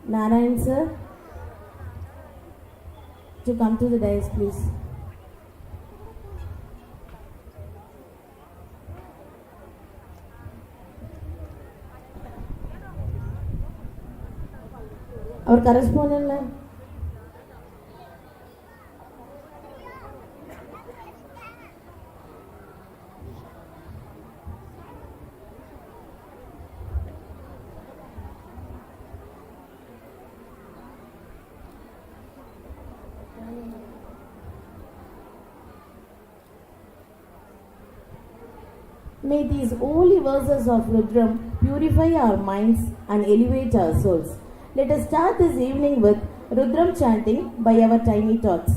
Narayan sir, to come to the dais, please. Our correspondent. May these holy verses of Rudram purify our minds and elevate our souls. Let us start this evening with Rudram chanting by our tiny tots.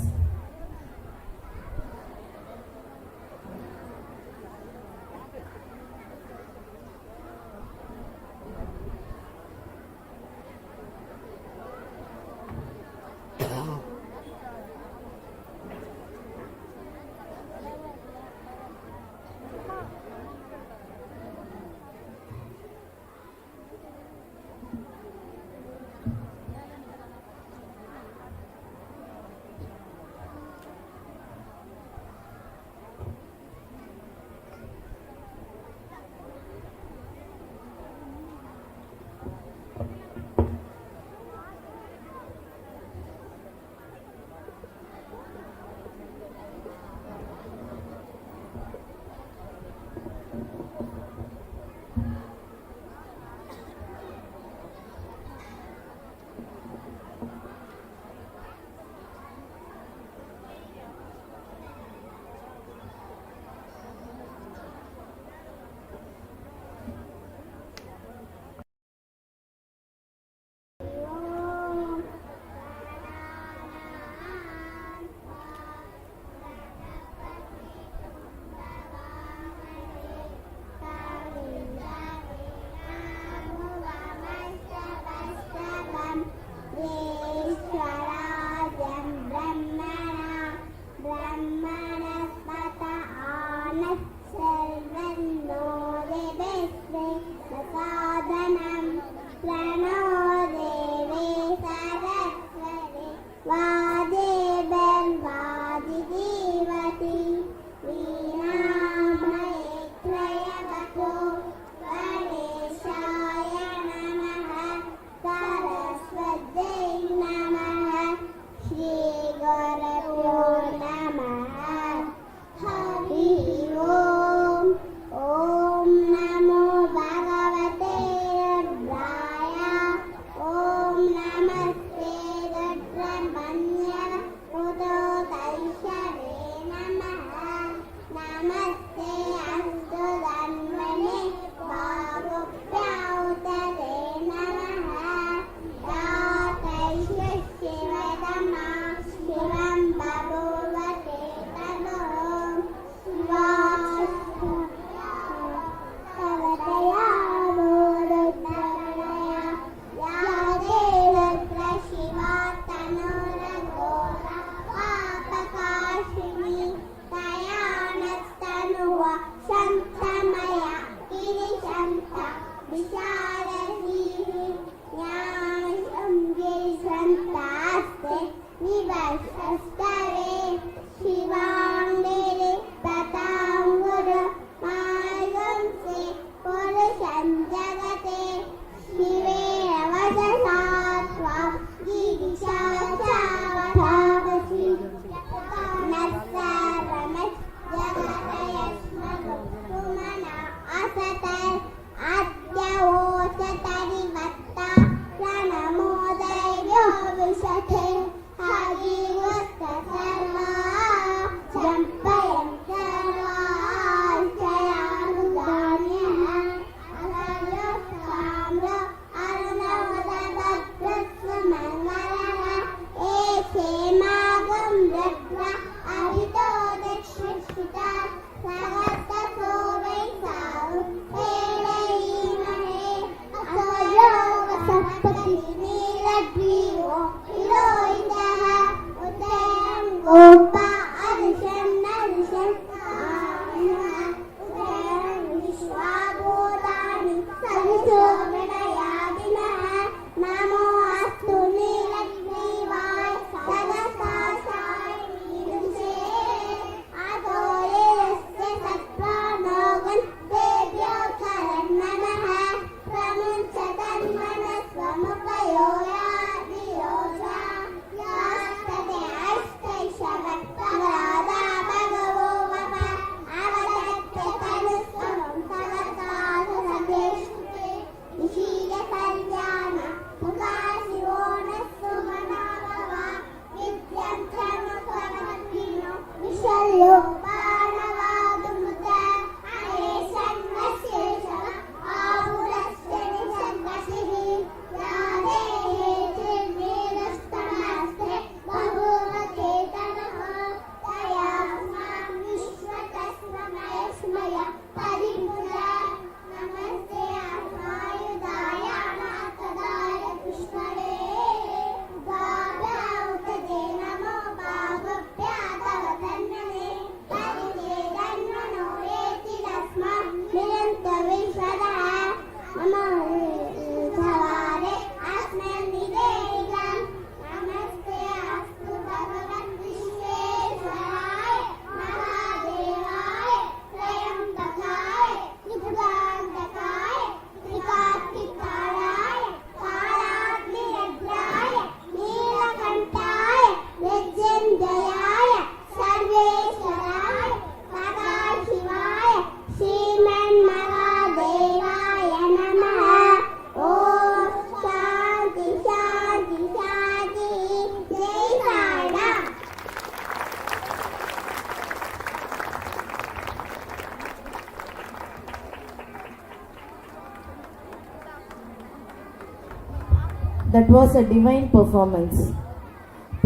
That was a divine performance.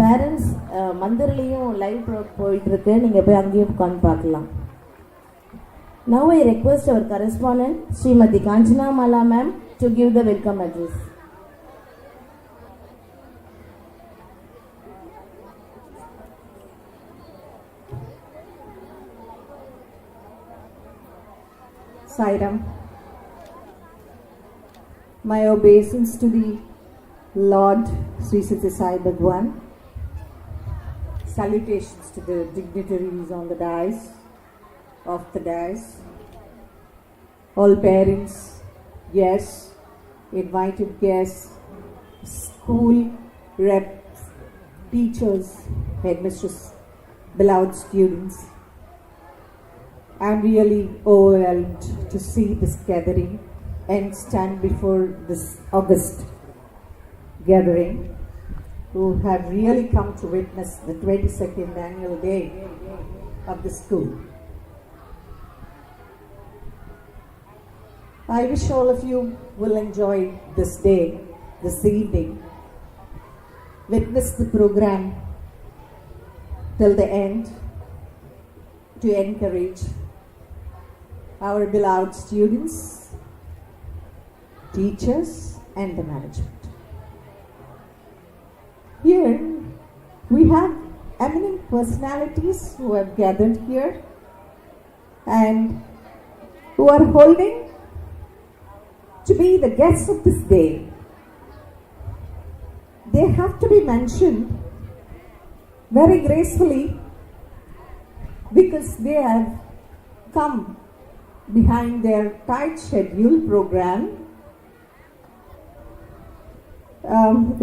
Parents, மந்திரிலையும் live போயிட்டு இருக்கு, நீங்கள் போய் அங்கேயும் உட்காந்து பார்க்கலாம். Now I request our correspondent, Srimati Kanchana Mala ma'am, to give the welcome address. Sairam. My obeisance to the Lord Sri Sathya Sai Bhagwan. Salutations to the dignitaries on the dais, of the dais, all parents, guests, invited guests, school reps, teachers, headmistress, beloved students. I am really overwhelmed to see this gathering and stand before this august gathering, who have really come to witness the 22nd annual day of the school. I wish all of you will enjoy this day, this evening. Witness the program till the end to encourage our beloved students, teachers, and the management. Here we have eminent personalities who have gathered here and who are holding to be the guests of this day. They have to be mentioned very gracefully because they have come behind their tight schedule program.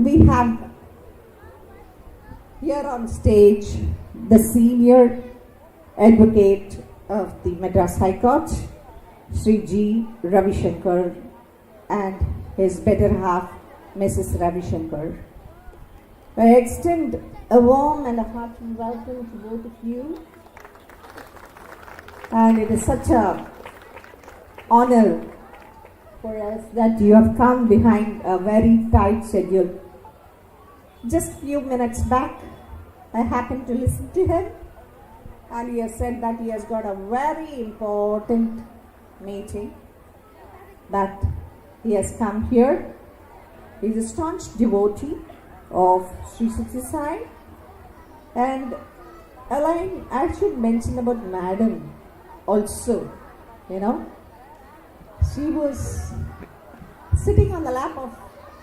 We have here on stage the senior advocate of the Madras High Court, Sri G. Ravi Shankar, and his better half, Mrs. Ravi Shankar. I extend a warm and a hearty welcome to both of you, and it is such a honor for us that you have come behind a very tight schedule. Just few minutes back, I happened to listen to him, and he has said that he has got a very important meeting, but he has come here. He is a staunch devotee of Sri Sathya Sai, and I should mention about Madam also. You know, she was sitting on the lap of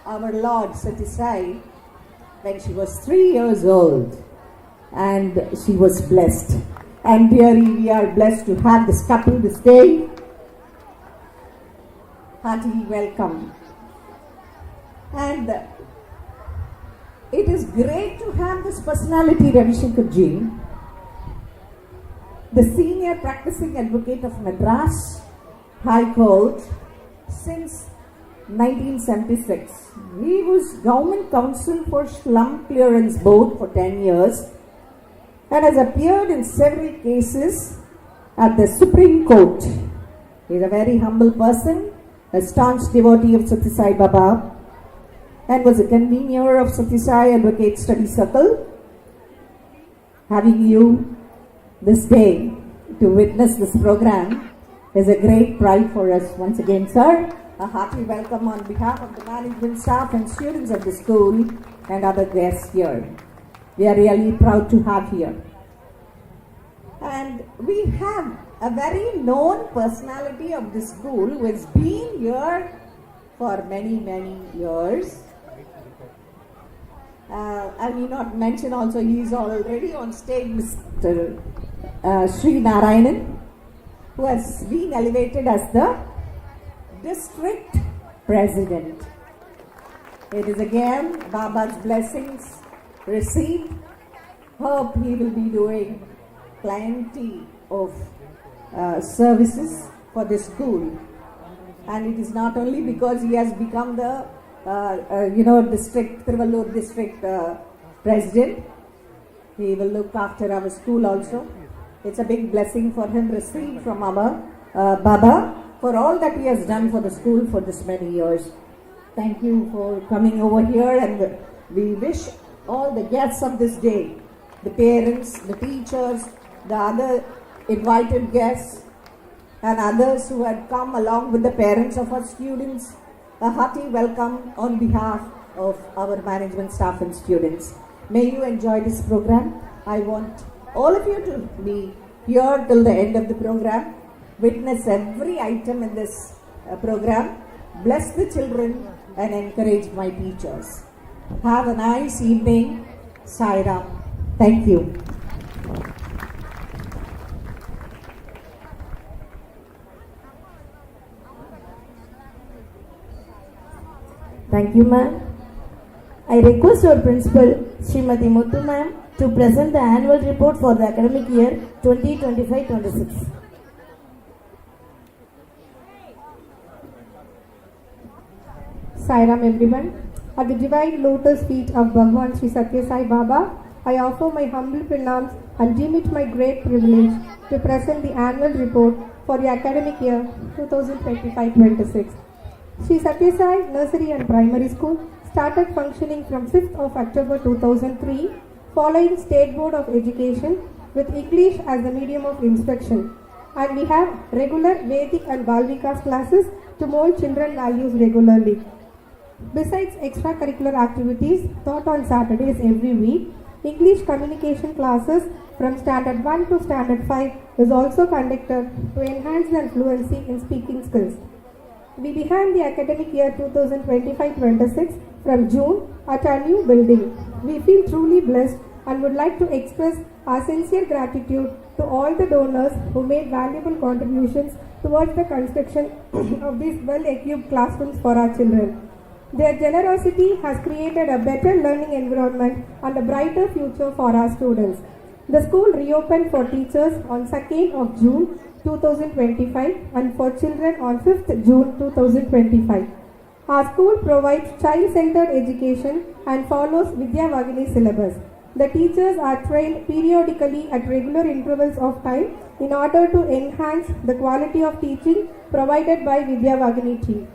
our Lord Sathya Sai when she was 3 years old, and she was blessed. And dearly, we are blessed to have this couple this day. Hearty welcome. And it is great to have this personality, Ravi Shankar ji, the senior practicing advocate of Madras High Court since 1976. He was government counsel for Slum Clearance Board for 10 years and has appeared in several cases at the Supreme Court. He is a very humble person, a staunch devotee of Sathya Sai Baba, and was a convener of Sathya Sai Advocate Study Circle. Having you this day to witness this program is a great pride for us. Once again, sir, a hearty welcome on behalf of the management staff and students of the school and other guests here. We are really proud to have here. And we have a very known personality of the school who has been here for many, many years. I need not mention also, he is already on stage, Mr. Sri Narayanan, who has been elevated as the district president. It is again Baba's blessings received. Hope he will be doing plenty of services for the school. And it is not only because he has become the Tiruvallur district president. He will look after our school also. It's a big blessing for him received from our Baba for all that he has done for the school for this many years. Thank you for coming over here, and we wish all the guests of this day, the parents, the teachers, the other invited guests, and others who had come along with the parents of our students, a hearty welcome on behalf of our management staff and students. May you enjoy this program. I want all of you to be here till the end of the program, witness every item in this program, bless the children and encourage my teachers. Have a nice evening. Sai Ram. Thank you. Thank you, ma'am. I request our principal, Srimati Muthu ma'am, to present the annual report for the academic year 2025-26. Sairam everyone. At the divine lotus feet of Bhagwan Sri Satya Sai Baba, I offer my humble pranams and deem it my great privilege to present the annual report for the academic year 2025-26. Sri Satya Sai Nursery and Primary School started functioning from 5th of October 2003 following State Board of Education with English as the medium of instruction, and we have regular Vedic and Balvikas classes to mold children values regularly. Besides extracurricular activities taught on Saturdays every week, English communication classes from Standard 1 to Standard 5 is also conducted to enhance their fluency in speaking skills. We began the academic year 2025-26 from June at our new building. We feel truly blessed and would like to express our sincere gratitude to all the donors who made valuable contributions towards the construction of these well-equipped classrooms for our children. Their generosity has created a better learning environment and a brighter future for our students. The school reopened for teachers on 2nd of June 2025 and for children on 5th June 2025. Our school provides child-centered education and follows Vidya Vagini syllabus. The teachers are trained periodically at regular intervals of time in order to enhance the quality of teaching provided by Vidya Vagini team.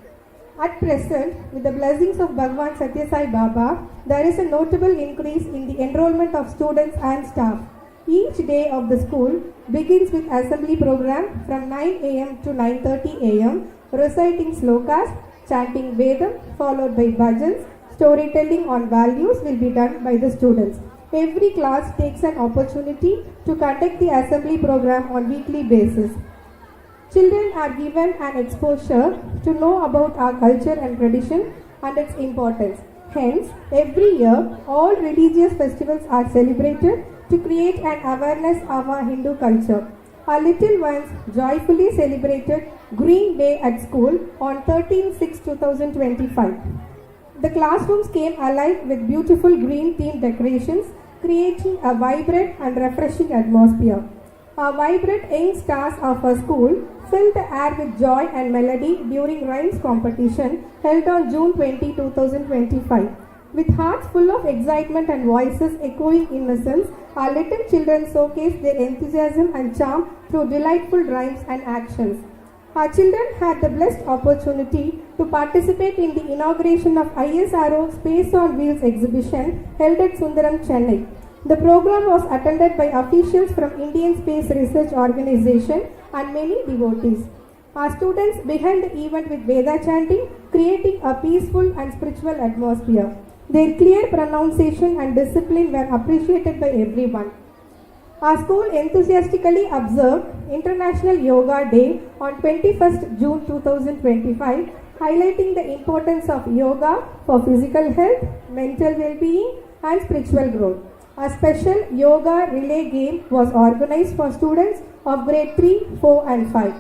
At present, with the blessings of Bhagwan Satya Sai Baba, there is a notable increase in the enrollment of students and staff. Each day of the school begins with assembly program from 9 a.m. to 9:30 a.m., reciting slokas, chanting Vedam, followed by bhajans. Storytelling on values will be done by the students. Every class takes an opportunity to conduct the assembly program on weekly basis. Children are given an exposure to know about our culture and tradition and its importance. Hence, every year, all religious festivals are celebrated to create an awareness of our Hindu culture. Our little ones joyfully celebrated Green Day at school on 13/6/2025. The classrooms came alive with beautiful green themed decorations, creating a vibrant and refreshing atmosphere. Our vibrant young stars of our school filled the air with joy and melody during rhymes competition held on June 20, 2025. With hearts full of excitement and voices echoing innocence, our little children showcased their enthusiasm and charm through delightful rhymes and actions. Our children had the blessed opportunity to participate in the inauguration of ISRO Space on Wheels exhibition held at Sundaram, Chennai. The program was attended by officials from Indian Space Research Organization and many devotees. Our students began the event with Veda chanting, creating a peaceful and spiritual atmosphere. Their clear pronunciation and discipline were appreciated by everyone. Our school enthusiastically observed International Yoga Day on 21st June 2025, highlighting the importance of yoga for physical health, mental well-being, and spiritual growth. A special yoga relay game was organized for students of grade 3, 4, and 5.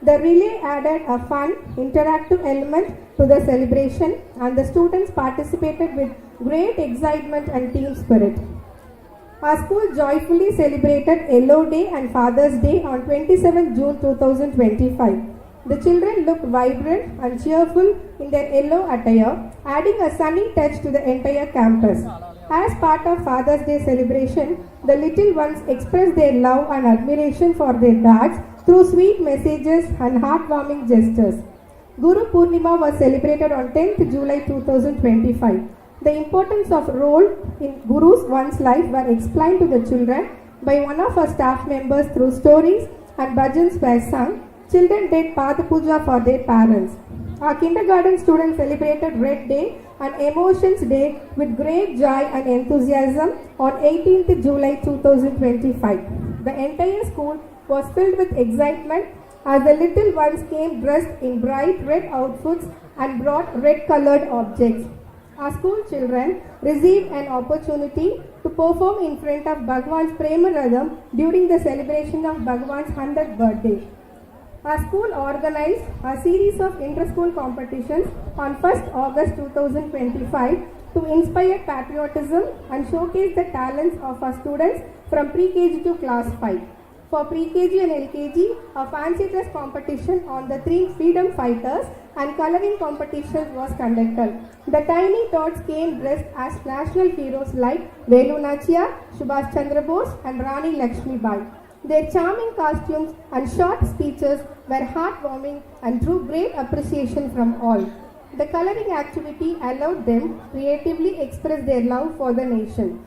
The relay added a fun, interactive element to the celebration, and the students participated with great excitement and team spirit. Our school joyfully celebrated Yellow Day and Father's Day on 27 June 2025. The children looked vibrant and cheerful in their yellow attire, adding a sunny touch to the entire campus. As part of Father's Day celebration, the little ones expressed their love and admiration for their dads through sweet messages and heartwarming gestures. Guru Purnima was celebrated on 10th July 2025. The importance of role in Guru's one's life were explained to the children by one of our staff members through stories and bhajans were sung. Children did Pada Puja for their parents. Our kindergarten students celebrated Red Day and Emotions Day with great joy and enthusiasm on 18th July 2025. The entire school was filled with excitement as the little ones came dressed in bright red outfits and brought red colored objects. Our school children received an opportunity to perform in front of Bhagwan's Prema Radham during the celebration of Bhagwan's 100th birthday. Our school organized a series of inter-school competitions on 1st August 2025 to inspire patriotism and showcase the talents of our students from pre-KG to class 5. For pre-KG and LKG, a fancy dress competition on the theme Freedom Fighters and coloring competition was conducted. The tiny tots came dressed as national heroes like Velu Nachiyar, Subhash Chandra Bose and Rani Lakshmi Bai. Their charming costumes and short speeches were heartwarming and drew great appreciation from all. The coloring activity allowed them creatively express their love for the nation.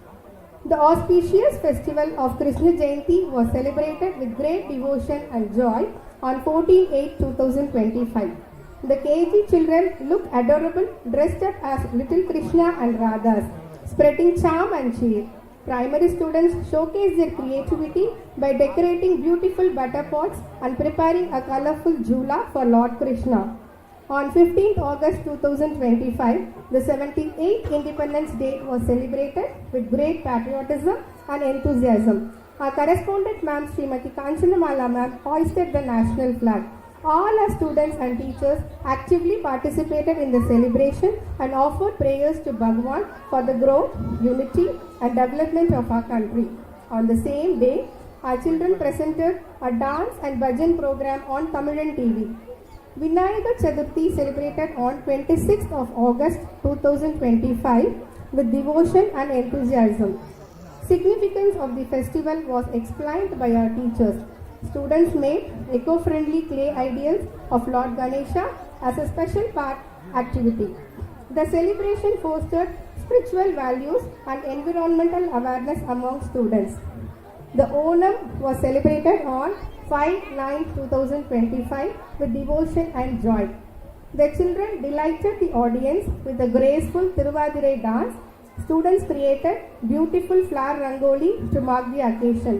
The auspicious festival of Krishna Jayanti was celebrated with great devotion and joy on 14/8/2025. The KG children looked adorable dressed up as little Krishna and Radhas, spreading charm and cheer. Primary students showcased their creativity by decorating beautiful butter pots and preparing a colorful jhula for Lord Krishna. On 15th August 2025, the 78th Independence Day was celebrated with great patriotism and enthusiasm. Our correspondent ma'am Srimati Kanchanamala ma'am hoisted the national flag. All our students and teachers actively participated in the celebration and offered prayers to Bhagwan for the growth, unity and development of our country. On the same day, our children presented a dance and bhajan program on Tamilan TV. Vinayaka Chaturthi celebrated on 26th of August 2025 with devotion and enthusiasm. Significance of the festival was explained by our teachers. Students made eco-friendly clay ideals of Lord Ganesha as a special part activity. The celebration fostered spiritual values and environmental awareness among students. The Onam was celebrated on 5/9/2025 with devotion and joy. The children delighted the audience with a graceful Tiruvadirai dance. Students created beautiful flower rangoli to mark the occasion.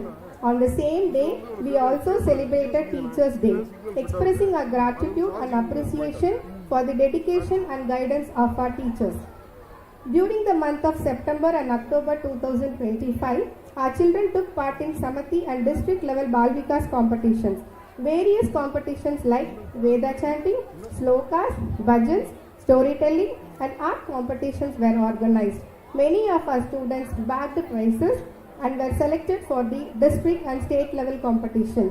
On the same day, we also celebrated Teachers' Day, expressing our gratitude and appreciation for the dedication and guidance of our teachers. During the month of September and October 2025, our children took part in Samati and district level Bal Vikas competitions. Various competitions like Veda chanting, slokas, bhajans, storytelling and art competitions were organized. Many of our students bagged prizes and were selected for the district and state level competition.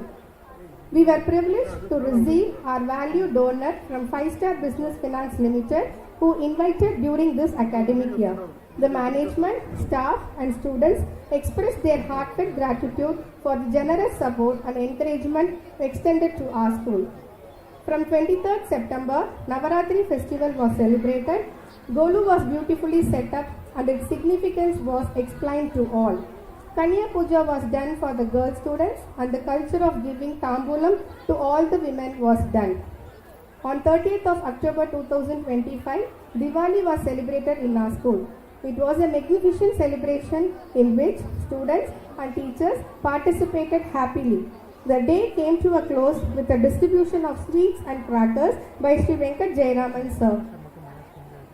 We were privileged to receive our value donor from 5-Star Business Finance Limited who invited during this academic year. The management, staff and students expressed their heartfelt gratitude for the generous support and encouragement extended to our school. From 23rd September, Navaratri festival was celebrated. Golu was beautifully set up and its significance was explained to all. Kanya Puja was done for the girl students and the culture of giving tambulam to all the women was done. On 30th of October 2025, Diwali was celebrated in our school. It was a magnificent celebration in which students and teachers participated happily. The day came to a close with a distribution of sweets and crackers by Sri Venkat Jayaraman sir.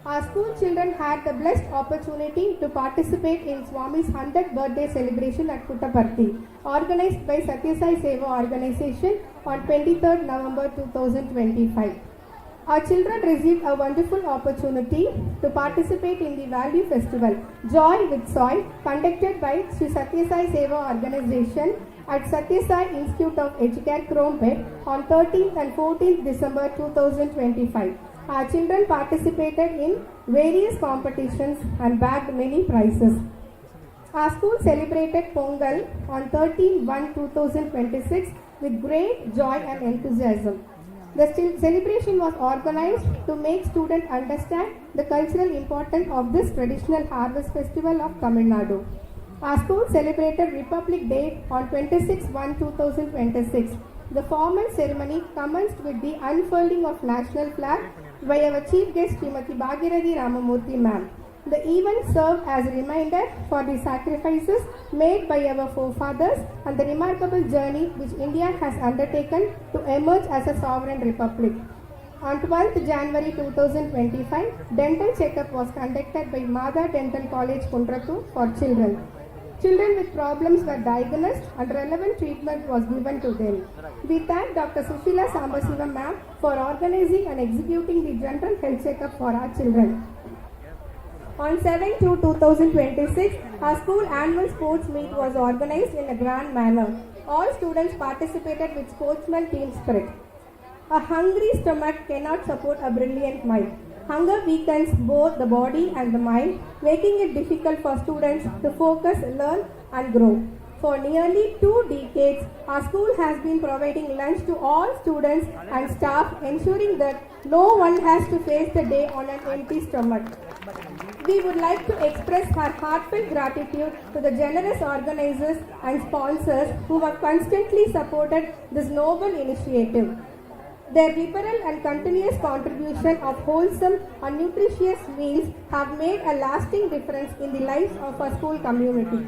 Our school children had the blessed opportunity to participate in Swami's 100th birthday celebration at Puttaparthi, organized by Satya Sai Seva organization on 23rd November 2025. Our children received a wonderful opportunity to participate in the Value Festival, Joy with Soil, conducted by Sri Satya Sai Seva organization at Satya Sai Institute of Educare, Cronpet on 13th and 14th December 2025. Our children participated in various competitions and bagged many prizes. Our school celebrated Pongal on 13/1/2026 with great joy and enthusiasm. The celebration was organized to make students understand the cultural importance of this traditional harvest festival of Tamil Nadu. Our school celebrated Republic Day on 26/1/2026. The formal ceremony commenced with the unfurling of national flag by our chief guest Srimati Bhagirathi Ramamurthy ma'am. The event served as a reminder for the sacrifices made by our forefathers and the remarkable journey which India has undertaken to emerge as a sovereign republic. On 12th January 2025, dental checkup was conducted by Mada Dental College, Kundrattur for children. Children with problems were diagnosed and relevant treatment was given to them. We thank Dr. Sushila Sambasivam ma'am for organizing and executing the general health checkup for our children. On 7/2/2026, our school annual sports meet was organized in a grand manner. All students participated with sportsman team spirit. A hungry stomach cannot support a brilliant mind. Hunger weakens both the body and the mind, making it difficult for students to focus, learn, and grow. For nearly 2 decades, our school has been providing lunch to all students and staff, ensuring that no one has to face the day on an empty stomach. We would like to express our heartfelt gratitude to the generous organizers and sponsors who have constantly supported this noble initiative. Their liberal and continuous contribution of wholesome and nutritious meals have made a lasting difference in the lives of our school community.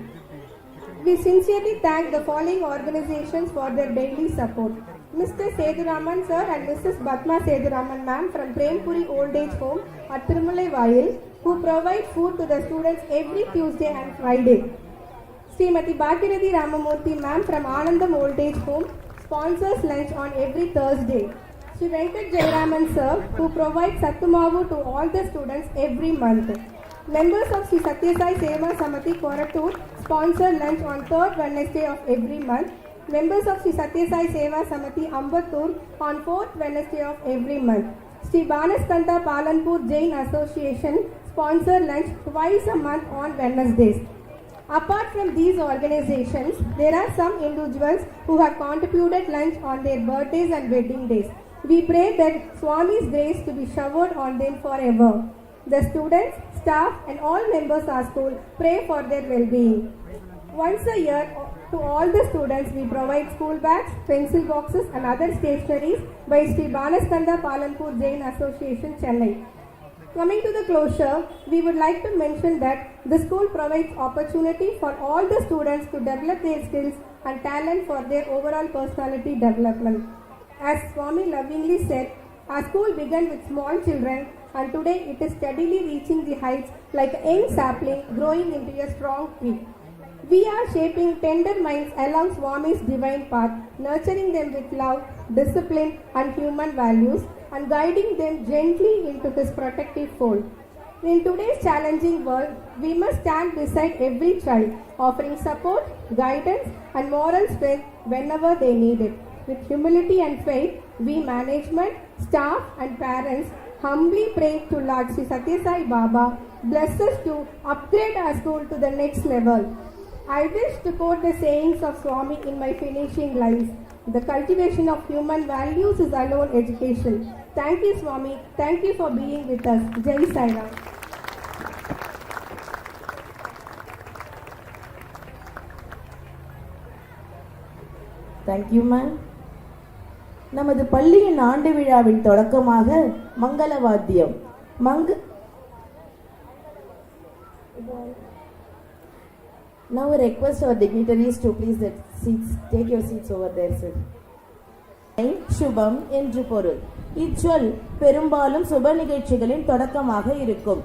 We sincerely thank the following organizations for their daily support. Mr. Seduraman sir and Mrs. Batma Seduraman ma'am from Prempuri Old Age Home at Thirumalai Vayil, who provide food to the students every Tuesday and Friday. Srimati Bhagirathi Ramamurthy ma'am from Anandam Old Age Home sponsors lunch on every Thursday. Sri Venkat Jayaraman sir, who provides Sattumavu to all the students every month. Members of Sri Satya Sai Seva Samati Korattur sponsor lunch on 3rd Wednesday of every month. Members of Sri Satya Sai Seva Samati Ambattur on 4th Wednesday of every month. Sri Banaskanta Palanpur Jain Association sponsor lunch twice a month on Wednesdays. Apart from these organizations, there are some individuals who have contributed lunch on their birthdays and wedding days. We pray that Swami's grace to be showered on them forever. The students, staff and all members of our school pray for their well-being. Once a year, to all the students, we provide school bags, pencil boxes and other stationeries by Sri Banaskanda Palanpur Jain Association, Chennai. Coming to the closure, we would like to mention that the school provides opportunity for all the students to develop their skills and talent for their overall personality development. As Swami lovingly said, our school began with small children and today it is steadily reaching the heights like a young sapling growing into a strong tree. We are shaping tender minds along Swami's divine path, nurturing them with love, discipline and human values and guiding them gently into His protective fold. In today's challenging world, we must stand beside every child, offering support, guidance and moral strength whenever they need it. With humility and faith, we management, staff and parents humbly pray to Lord Sri Satya Sai Baba bless us to upgrade our school to the next level. I wish to quote the sayings of Swami in my finishing lines. The cultivation of human values is alone education. Thank you, Swami. Thank you for being with us. Jai Sai Ram. Thank you, ma'am. நமது பள்ளியின் ஆண்டு விழாவின் தொடக்கமாக மங்கள வாத்தியம் Now I request our dignitaries to please take your seats over there, sir. சுபம் என்று பொருள். இச்சொல் பெரும்பாலும் சுப நிகழ்ச்சிகளின் தொடக்கமாக இருக்கும்.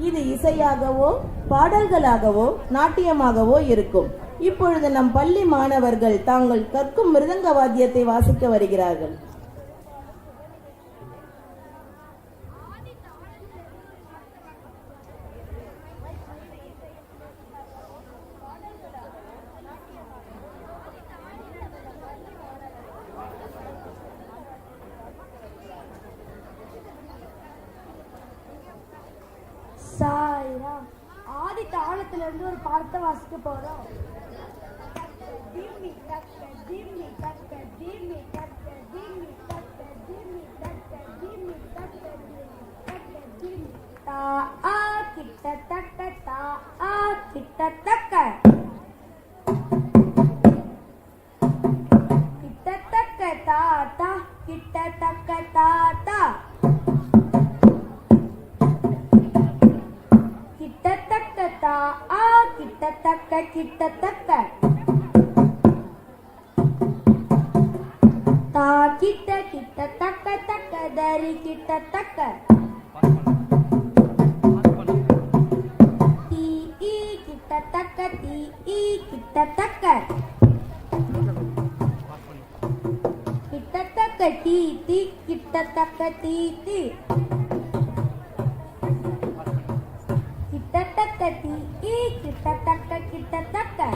இது இசையாகவோ பாடல்களாகவோ நாட்டியமாகவோ இருக்கும். இப்பொழுது நம் பள்ளி மாணவர்கள் தாங்கள் கற்கும் மிருதங்க வாத்தியத்தை வாசிக்க வருகிறார்கள். சாய்ரா ஆதி தாளத்துல இருந்து ஒரு பாடத்தை வாசிக்க போறோம். Dimmi tacca, dimmi tacca, dimmi tacca, dimmi tacca, Ta a kita taka ta a kita taka. Kita taka ta ta kita taka ta ta. Kita taka ta a kita taka kita taka. Ta kita taka taka dari kita taka. Ti i kita taka ti i kita taka. Kita taka ti ti kita taka ti ti. Kita taka ti i kita taka kita taka.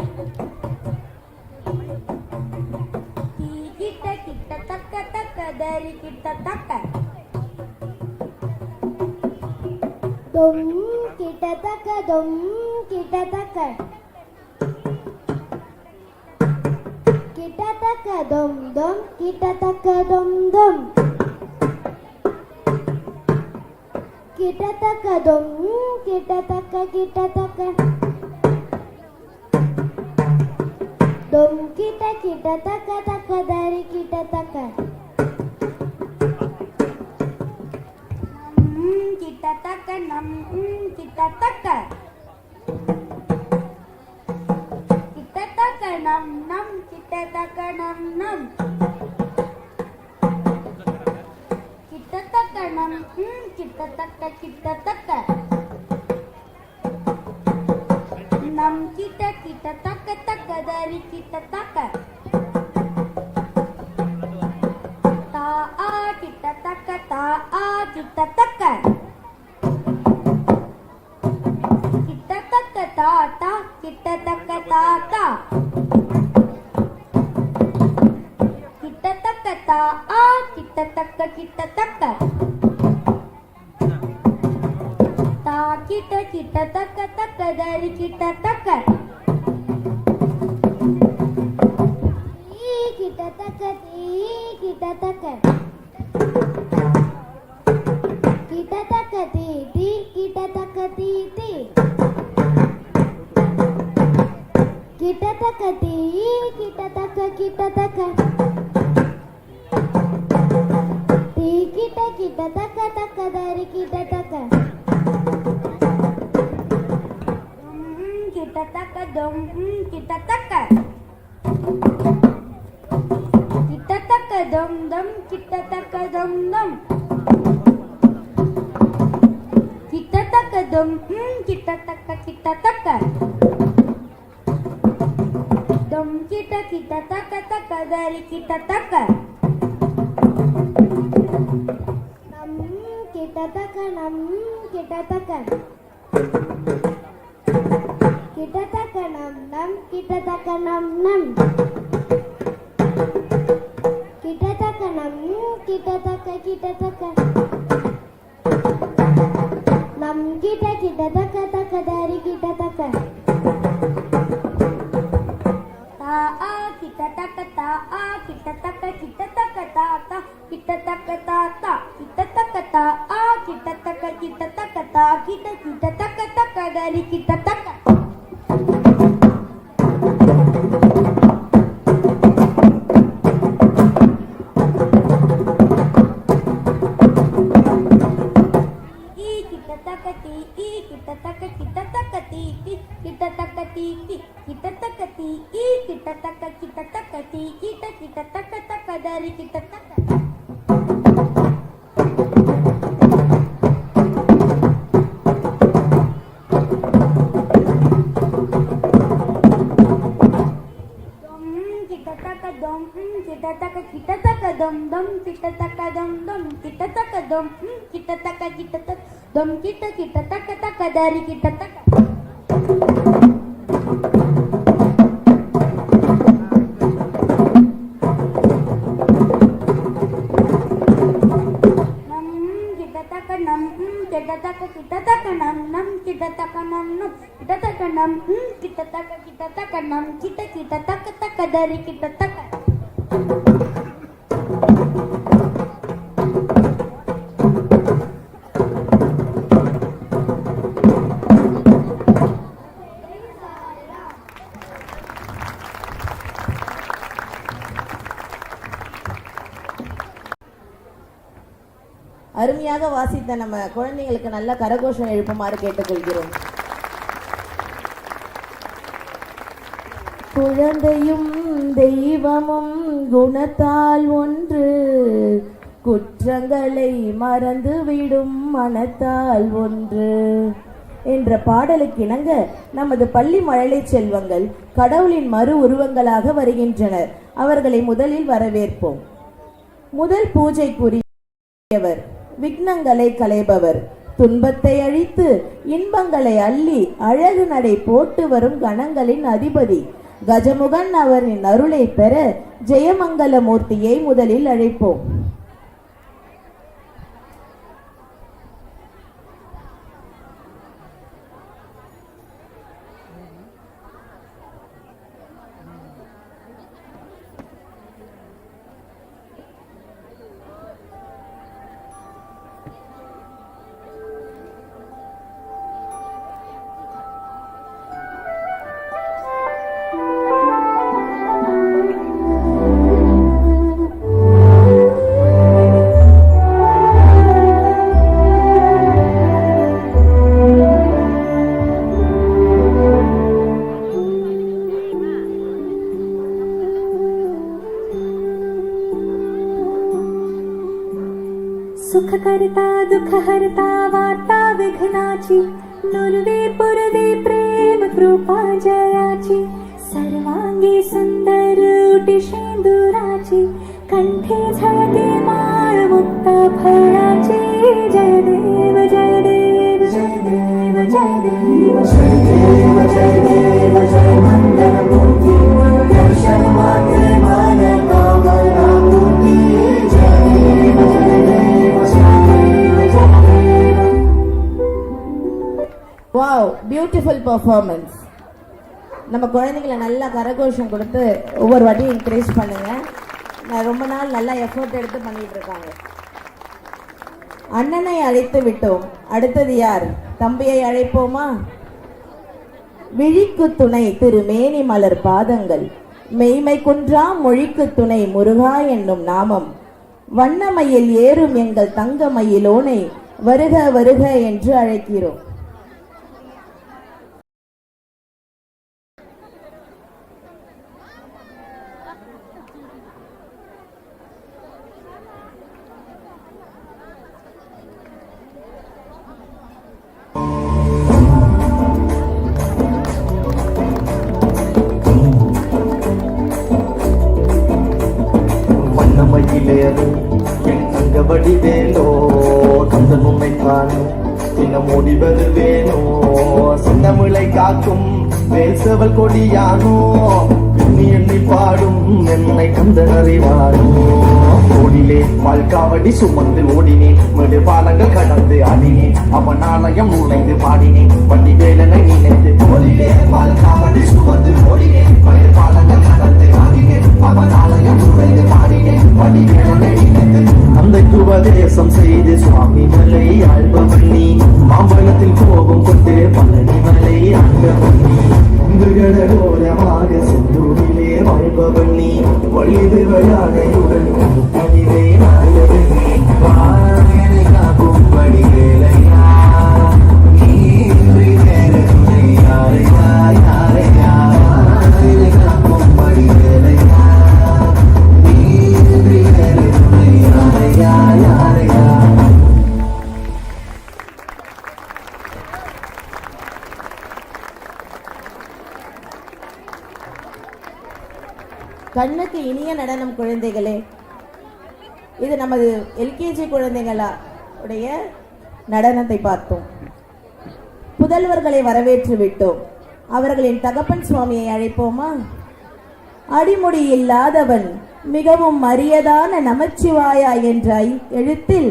Ti kita taka taka dari kita taka. Dum kita taka dum kita taka. Kita taka dum dum kita taka dum dum. Kita taka dum kita taka kita taka. Dum kita taka taka dari kita taka. Kita taka nam kita taka. Kita taka nam kita taka nam. Kita taka nam kita taka kita taka. Nam kita taka taka dari kita taka. Ta a kita taka ta a kita taka. Kita taka ta ta kita taka ta ta. Kita taka ta a kita taka kita taka. Ta kita taka taka dari kita taka. Ti kita taka ti kita taka. Kita taka ti ti kita taka ti ti. Kita taka ti kita taka kita taka. Ti kita taka taka dari kita taka. Kita taka dom kita taka. Kita taka dom dom kita taka dom dom. Kita taka dom kita taka kita taka. Dom kita taka taka dari kita taka. Nam kita taka nam kita taka. Kita taka nam kita taka nam. Kita taka nam kita taka kita taka. Nam kita taka taka dari kita taka. Ta a kita taka ta a kita taka ta ta. Kita taka ta ta kita taka ta a kita taka ta kita taka dari kita taka. Kita taka ti kita taka ti kita taka ti kita taka ti kita taka dari kita taka. Kita taka dom dom kita taka dom dom kita taka dom kita taka dom kita taka dari kita taka. Kita taka nam kita taka nam kita taka dari kita taka. அருமையாக வாசித்த நம்ம குழந்தைங்களுக்கு நல்ல கரகோஷம் எழுப்புமாறு கேட்டுக்கொள்கிறோம். குழந்தையும் தெய்வமும் குணத்தால் ஒன்று, குற்றங்களை மறந்துவிடும் மனத்தால் ஒன்று என்ற பாடலுக்கு இணங்க நமது பள்ளி மழலை செல்வங்கள் கடவுளின் மறு உருவங்களாக வருகின்றனர். அவர்களை முதலில் வரவேற்போம். முதல் பூஜைக்குரியவர் விக்னங்களை களைபவர், துன்பத்தை அழித்து இன்பங்களை அள்ளி அழகு நடை போட்டு வரும் கணங்களின் அதிபதி கஜமுகன் அவரின் அருளை பெற ஜெயமங்கல மூர்த்தியை முதலில் அழைப்போம். सुख करता दुख हरता वार्ता विघ्नाची, नुरवे पुरवे प्रेम कृपा जयाची, सर्वांगी सुंदर उटी शेंदुराची, कंठे झळके माळ मुक्ता फळाची. जय देव जय देव जय देव जय देव जय देव जय देव जय मंगल मूर्ती, दर्शन मात्रे मान कामना पूर्ती. जय देव जय देव வாவ், பியூட்டிஃபுல் பெர்ஃபார்மன்ஸ். நம்ம குழந்தைங்களை நல்லா கரகோஷம் கொடுத்து ஒவ்வொரு வாட்டியும் என்கரேஜ் பண்ணுங்க. நான் ரொம்ப நாள் நல்லா எஃபோர்ட் எடுத்து பண்ணிட்டு இருக்காங்க. அண்ணனை அழைத்து விட்டோம், அடுத்தது யார்? தம்பியை அழைப்போமா? விழிக்கு துணை திருமேனி மலர் பாதங்கள், மெய்மை குன்றா மொழிக்கு துணை முருகா என்னும் நாமம், வண்ணமயில் ஏறும் எங்கள் தங்க மயிலோனை வருக வருக என்று அழைக்கிறோம். என் தங்கபடி வேலோ கந்தன் உன்னை காணும் தினம் ஓடி வருவேனோ, சொந்தமிழை காக்கும் வேசவல் கொடியானோ, எண்ணி எண்ணி பாடும் என்னை கந்தன் அறிவானோ. ஓடிலே வாழ்காவடி சுமந்து ஓடினேன், மேடு பாலங்கள் கடந்து ஆடினேன், அவன் ஆலயம் நுழைந்து பாடினேன், வண்டி வேலனை நினைத்து. ஓடிலே வாழ்காவடி சுமந்து ஓடினேன், மேடு பாலங்கள் கடந்து ஆடினேன், அவன் ஆலயம் நுழைந்து பாடினேன், வண்டி வேலனை நினைத்து. தந்தைக்கு உபதேசம் செய்து சுவாமி மலை ஆழ்பவன் நீ, மாம்பழத்தில் கோபம் கொண்டு பழனி மலை ஆழ்பவன் நீ, கடலோரமாக செந்தூரிலே வாழ்பவன் நீ, வழிது வயானையுடன் பணிவே நாயவன் நீ. வாழை காக்கும் படி வேலையா நீ, யாரையா யாரையா காக்கும் படி வேலையா நீ, யாரையா யாரையா. கண்ணுக்கு இனிய நடனம் குழந்தைகளே. இது நமது எல்கேஜி குழந்தைகளா உடைய நடனத்தை பார்த்தோம். புதல்வர்களை வரவேற்று விட்டோம். அவர்களின் தகப்பன் சுவாமியை அழைப்போமா? அடிமுடி இல்லாதவன் மிகவும் அரியதான நமச்சிவாயா என்ற எழுத்தில்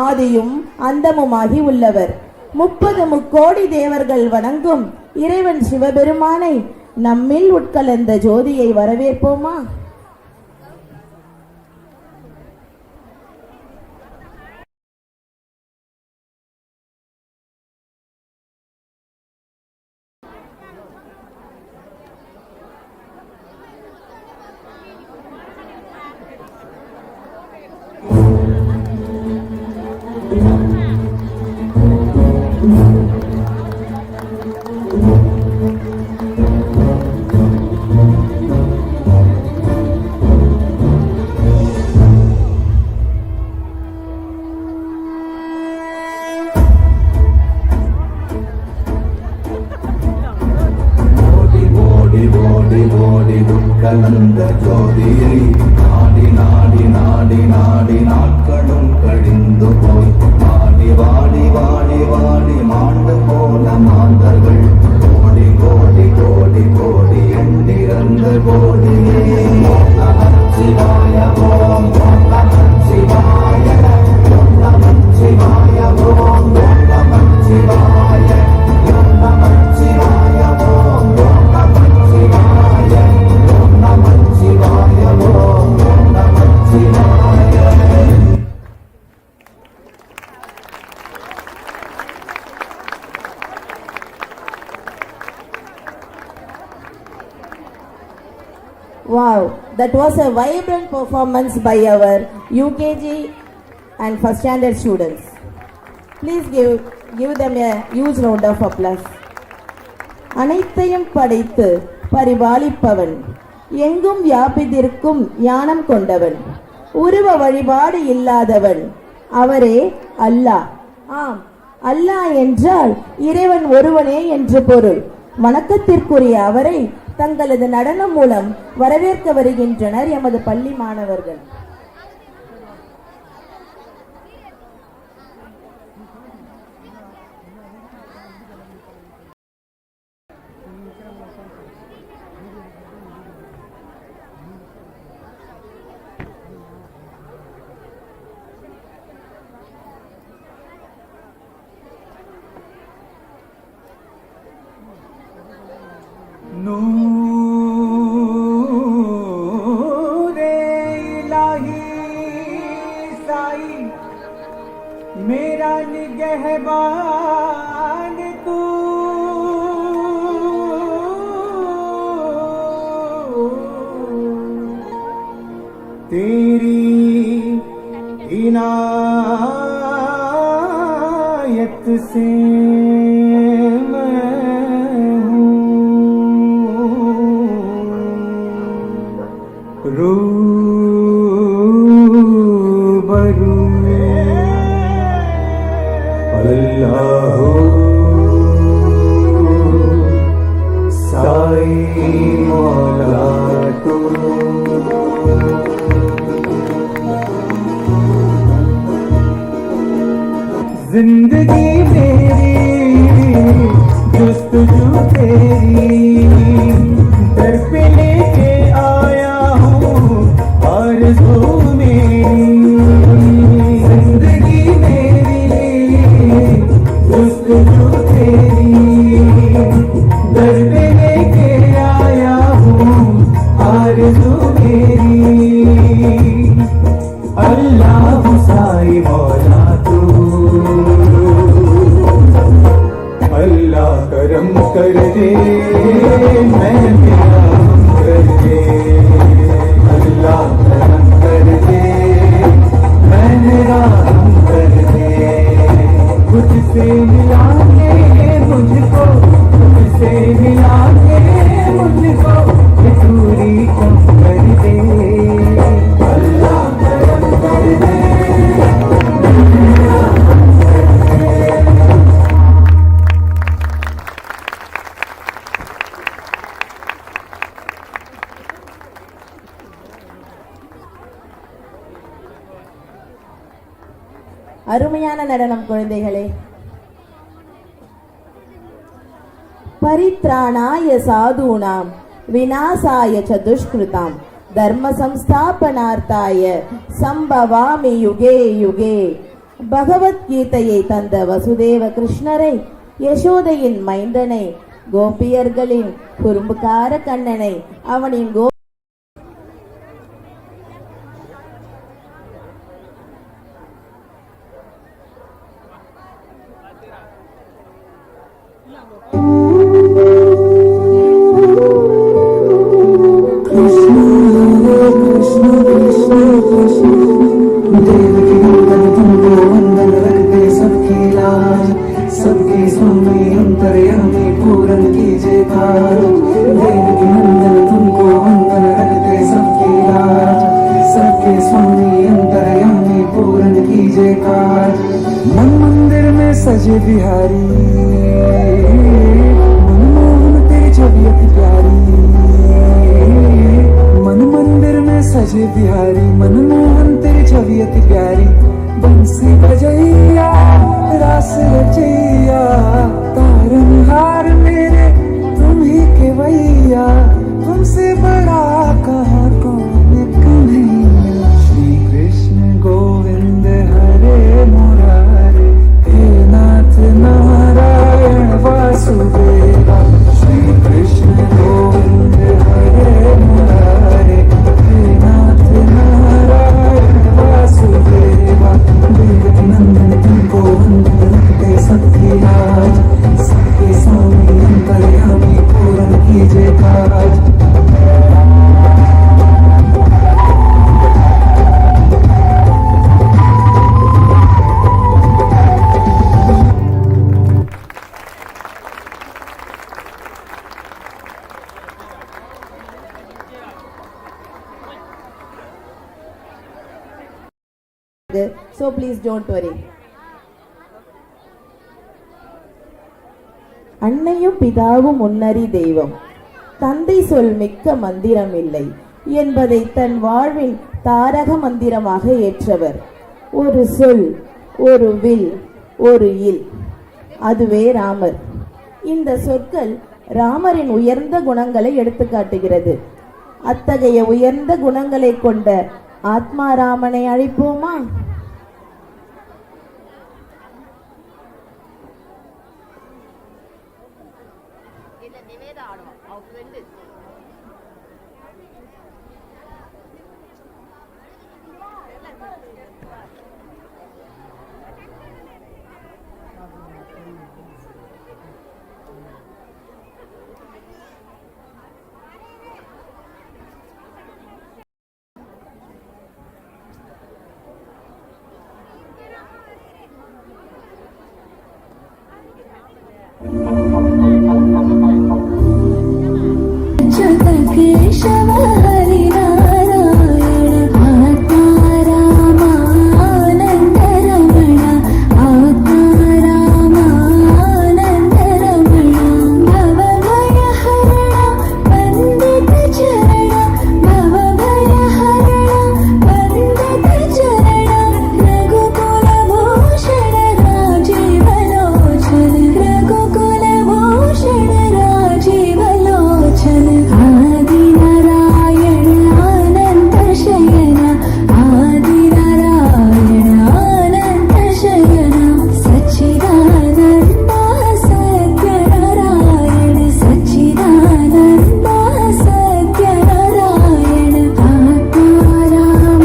ஆதியும் அந்தமுமாகி உள்ளவர். 30 முக்கோடி தேவர்கள் வணங்கும் இறைவன் சிவபெருமானை நம்மில் உட்கலந்த ஜோதியை வரவேற்போமா? ஓடி ஓடி உட்கலந்த ஜோதியை நாடி நாடி நாடி நாடி நாட்களும் கழிந்து போய் வாடி வாடி வாடி வாடி மாண்டு போன மாந்தர்கள் கோடி கோடி கோடி கோடி எண்ணிறந்த கோடியே ஓம் நம சிவாய ஓம் நம சிவாய ஓம் நம சிவாய ஓம் நம சிவாய ஓம் நம சிவாய ஓம் நம சிவாய ஓம் நம சிவாய ஓம் நம சிவாய. Wow, that was a vibrant performance by our UKG and first standard students. Please give them a huge round of applause. அனைத்தையும் படைத்து பரிபாலிப்பவன், எங்கும் வியாபித்திருக்கும் ஞானம் கொண்டவன், உருவ வழிபாடு இல்லாதவன், அவரே அல்லாஹ். ஆம், அல்லாஹ் என்றால் இறைவன் ஒருவனே என்று பொருள். வணக்கத்திற்குரிய அவரை தங்களது நடனம் மூலம் வரவேற்க வருகின்றனர் எமது பள்ளி மாணவர்கள். नूरे इलाही साई मेरा निगहबान तू तेरी इनायत से रूबरू अल्लाह साई मौला तू जिंदगी मेरी जुस्तजू तेरी दर पे लेके आया हूँ आरज़ू मेरी जिंदगी मेरी जुस्तजू तेरी दर पे लेके आया हूँ आरज़ू मेरी अल्लाह साई मौला तू अल्लाह करम कर दे मैं मेरा कर दे अल्लाह करम कर दे मैं मेरा कर दे तुझसे मिला के मुझको तुझसे मिला के मुझको ये दूरी कम कर दे अल्लाह करम कर दे அருமையான நடனம் குழந்தைகளே. பரித்ராணாய சாதுனாம் விநாசாய ச துஷ்கிருதாம் தர்ம சம்ஸ்தாபனார்த்தாய சம்பவாமி யுகே யுகே. பகவத்கீதையை தந்த வசுதேவ கிருஷ்ணரை, யசோதையின் மைந்தனை, கோபியர்களின் குறும்புக்கார கண்ணனை, அவனின் सबके स्वामी अंतर्यामी पूरन कीजिए काज देवकी नंदन तुमको वंदन रखते सबकी लाज सबके स्वामी अंतर्यामी पूरन कीजिए काज मन मंदिर में सजे बिहारी मनमोहन तेरी छवि अति प्यारी So please don't worry. அன்னையும் பிதாவும் முன்னறி தெய்வம், தந்தை சொல் மிக்க மந்திரம் இல்லை என்பதை தன் வாழ்வில் தாரக மந்திரமாக ஏற்றவர். ஒரு சொல், ஒரு வில், ஒரு இல், அதுவே ராமர். இந்த சொற்கள் ராமரின் உயர்ந்த குணங்களை எடுத்து காட்டுகிறது. அத்தகைய உயர்ந்த குணங்களை கொண்ட ஆத்மாராமனை அழைப்போமா? केशव हरि नारायण आत्मारामानन्द रमण आत्मारामानन्द रमण भवभय हरण वन्दित चरण भवभय हरण वन्दित चरण रघुकुल भूषण राजीव लोचन रघुकुल भूषण राजीव लोचन आदिनारायण अनंत शयन आदिनारायण अनंत शयन सच्चिदानंद सत्यनारायण सच्चिदानंद सत्यनारायण आत्माराम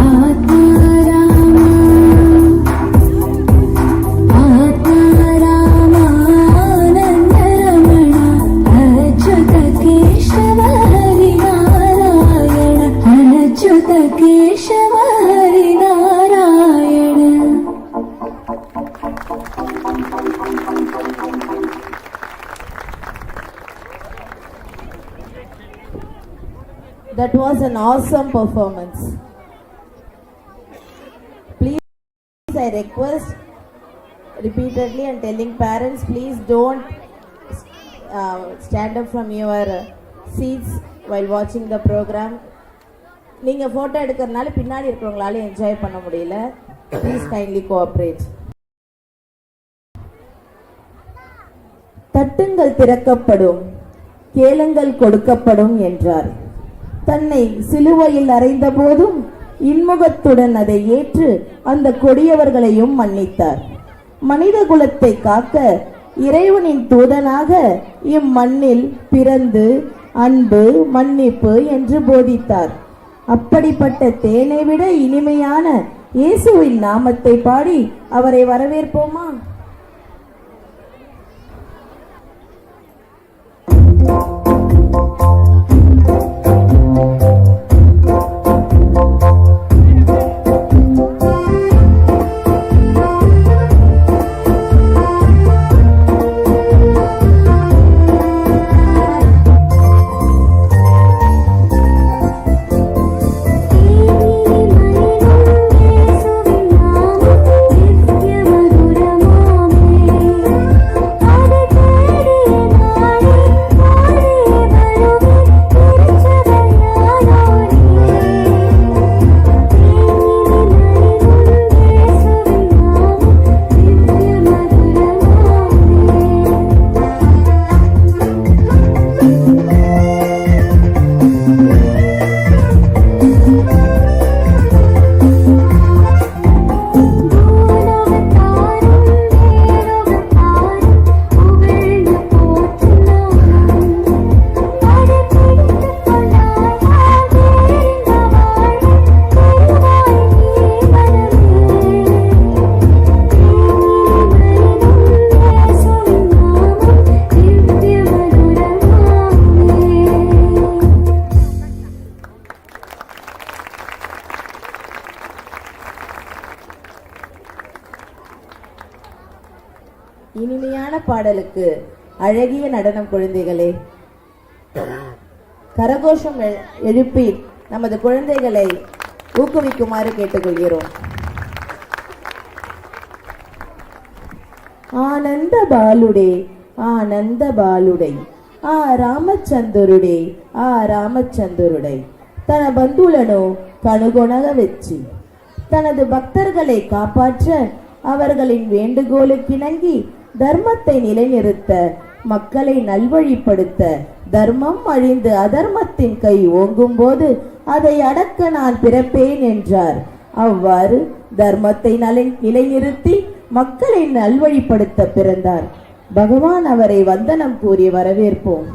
आत्माराम आत्मारामानन्द रमण Achyuta Keshava Hari Narayana Achyuta Keshava Hari Narayana. That was an awesome performance. Please, I request repeatedly and telling parents, please don't stand up from your seats while watching the program. நீங்க போட்டோ எடுக்கிறதுனால பின்னாடி இருக்கிறவங்களால என்ஜாய் பண்ண முடியல. Please kindly cooperate. தட்டுங்கள் திறக்கப்படும், கேளுங்கள் கொடுக்கப்படும் என்றார். தன்னை சிலுவையில் அறைந்த போதும் இன்முகத்துடன் அதை ஏற்று அந்த கொடியவர்களையும் மன்னித்தார். மனித குலத்தை காக்க இறைவனின் தூதனாக இம்மண்ணில் பிறந்து அன்பு மன்னிப்பு என்று போதித்தார். அப்படிப்பட்ட தேனை விட இனிமையான இயேசுவின் நாமத்தை பாடி அவரை வரவேற்போமா? இனிமையான பாடலுக்கு அழகிய நடனம் குழந்தைகளே. கரகோஷம் எழுப்பி நமது குழந்தைகளை ஊக்குவிக்குமாறு கேட்டுக்கொள்கிறோம். ఆనంద బాలుడే ఆనంద బాలుడై ఆ రామచంద్రుడే ఆ రామచంద్రుడై తన బంధువులను కనుగొనగ వచ్చి தனது பக்தர்களை காப்பாற்ற அவர்களின் வேண்டுகோளுக்கிணங்கி தர்மத்தை நிலைநிறுத்த மக்களை நல்வழிப்படுத்த தர்மம் அழிந்து அதர்மத்தின் கை ஓங்கும் போது அதை அடக்க நான் பிறப்பேன் என்றார். அவ்வாறு தர்மத்தை நிலைநிறுத்தி மக்களை நல்வழிப்படுத்த பிறந்தார். பகவான் அவரை வந்தனம் கூறி வரவேற்போம்.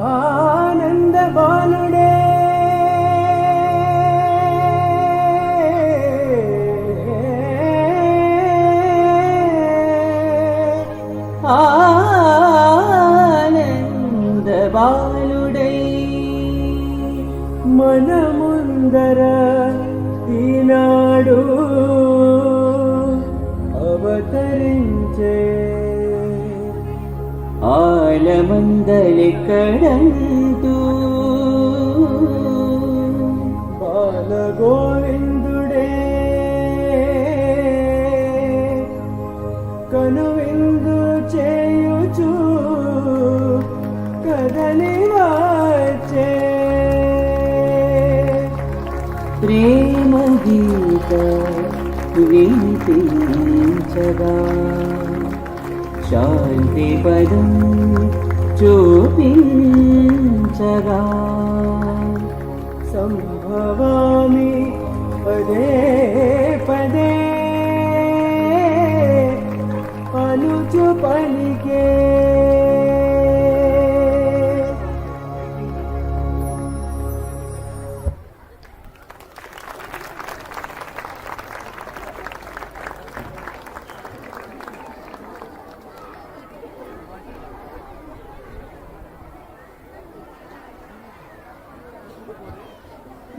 ஆனந்த பாலுடே ஆனந்த பாலுடை మనముందర ఈనాడు అవతరించే ఆలమందలి కడంతూ బాలగోవిందుడే కనువిందు చేయుచు కదలి వచ్చే ప్రేమ గీత వినిపించగా శాంతి పదం చూపించగా సంభవామి పదే పదే అనుచు పలికే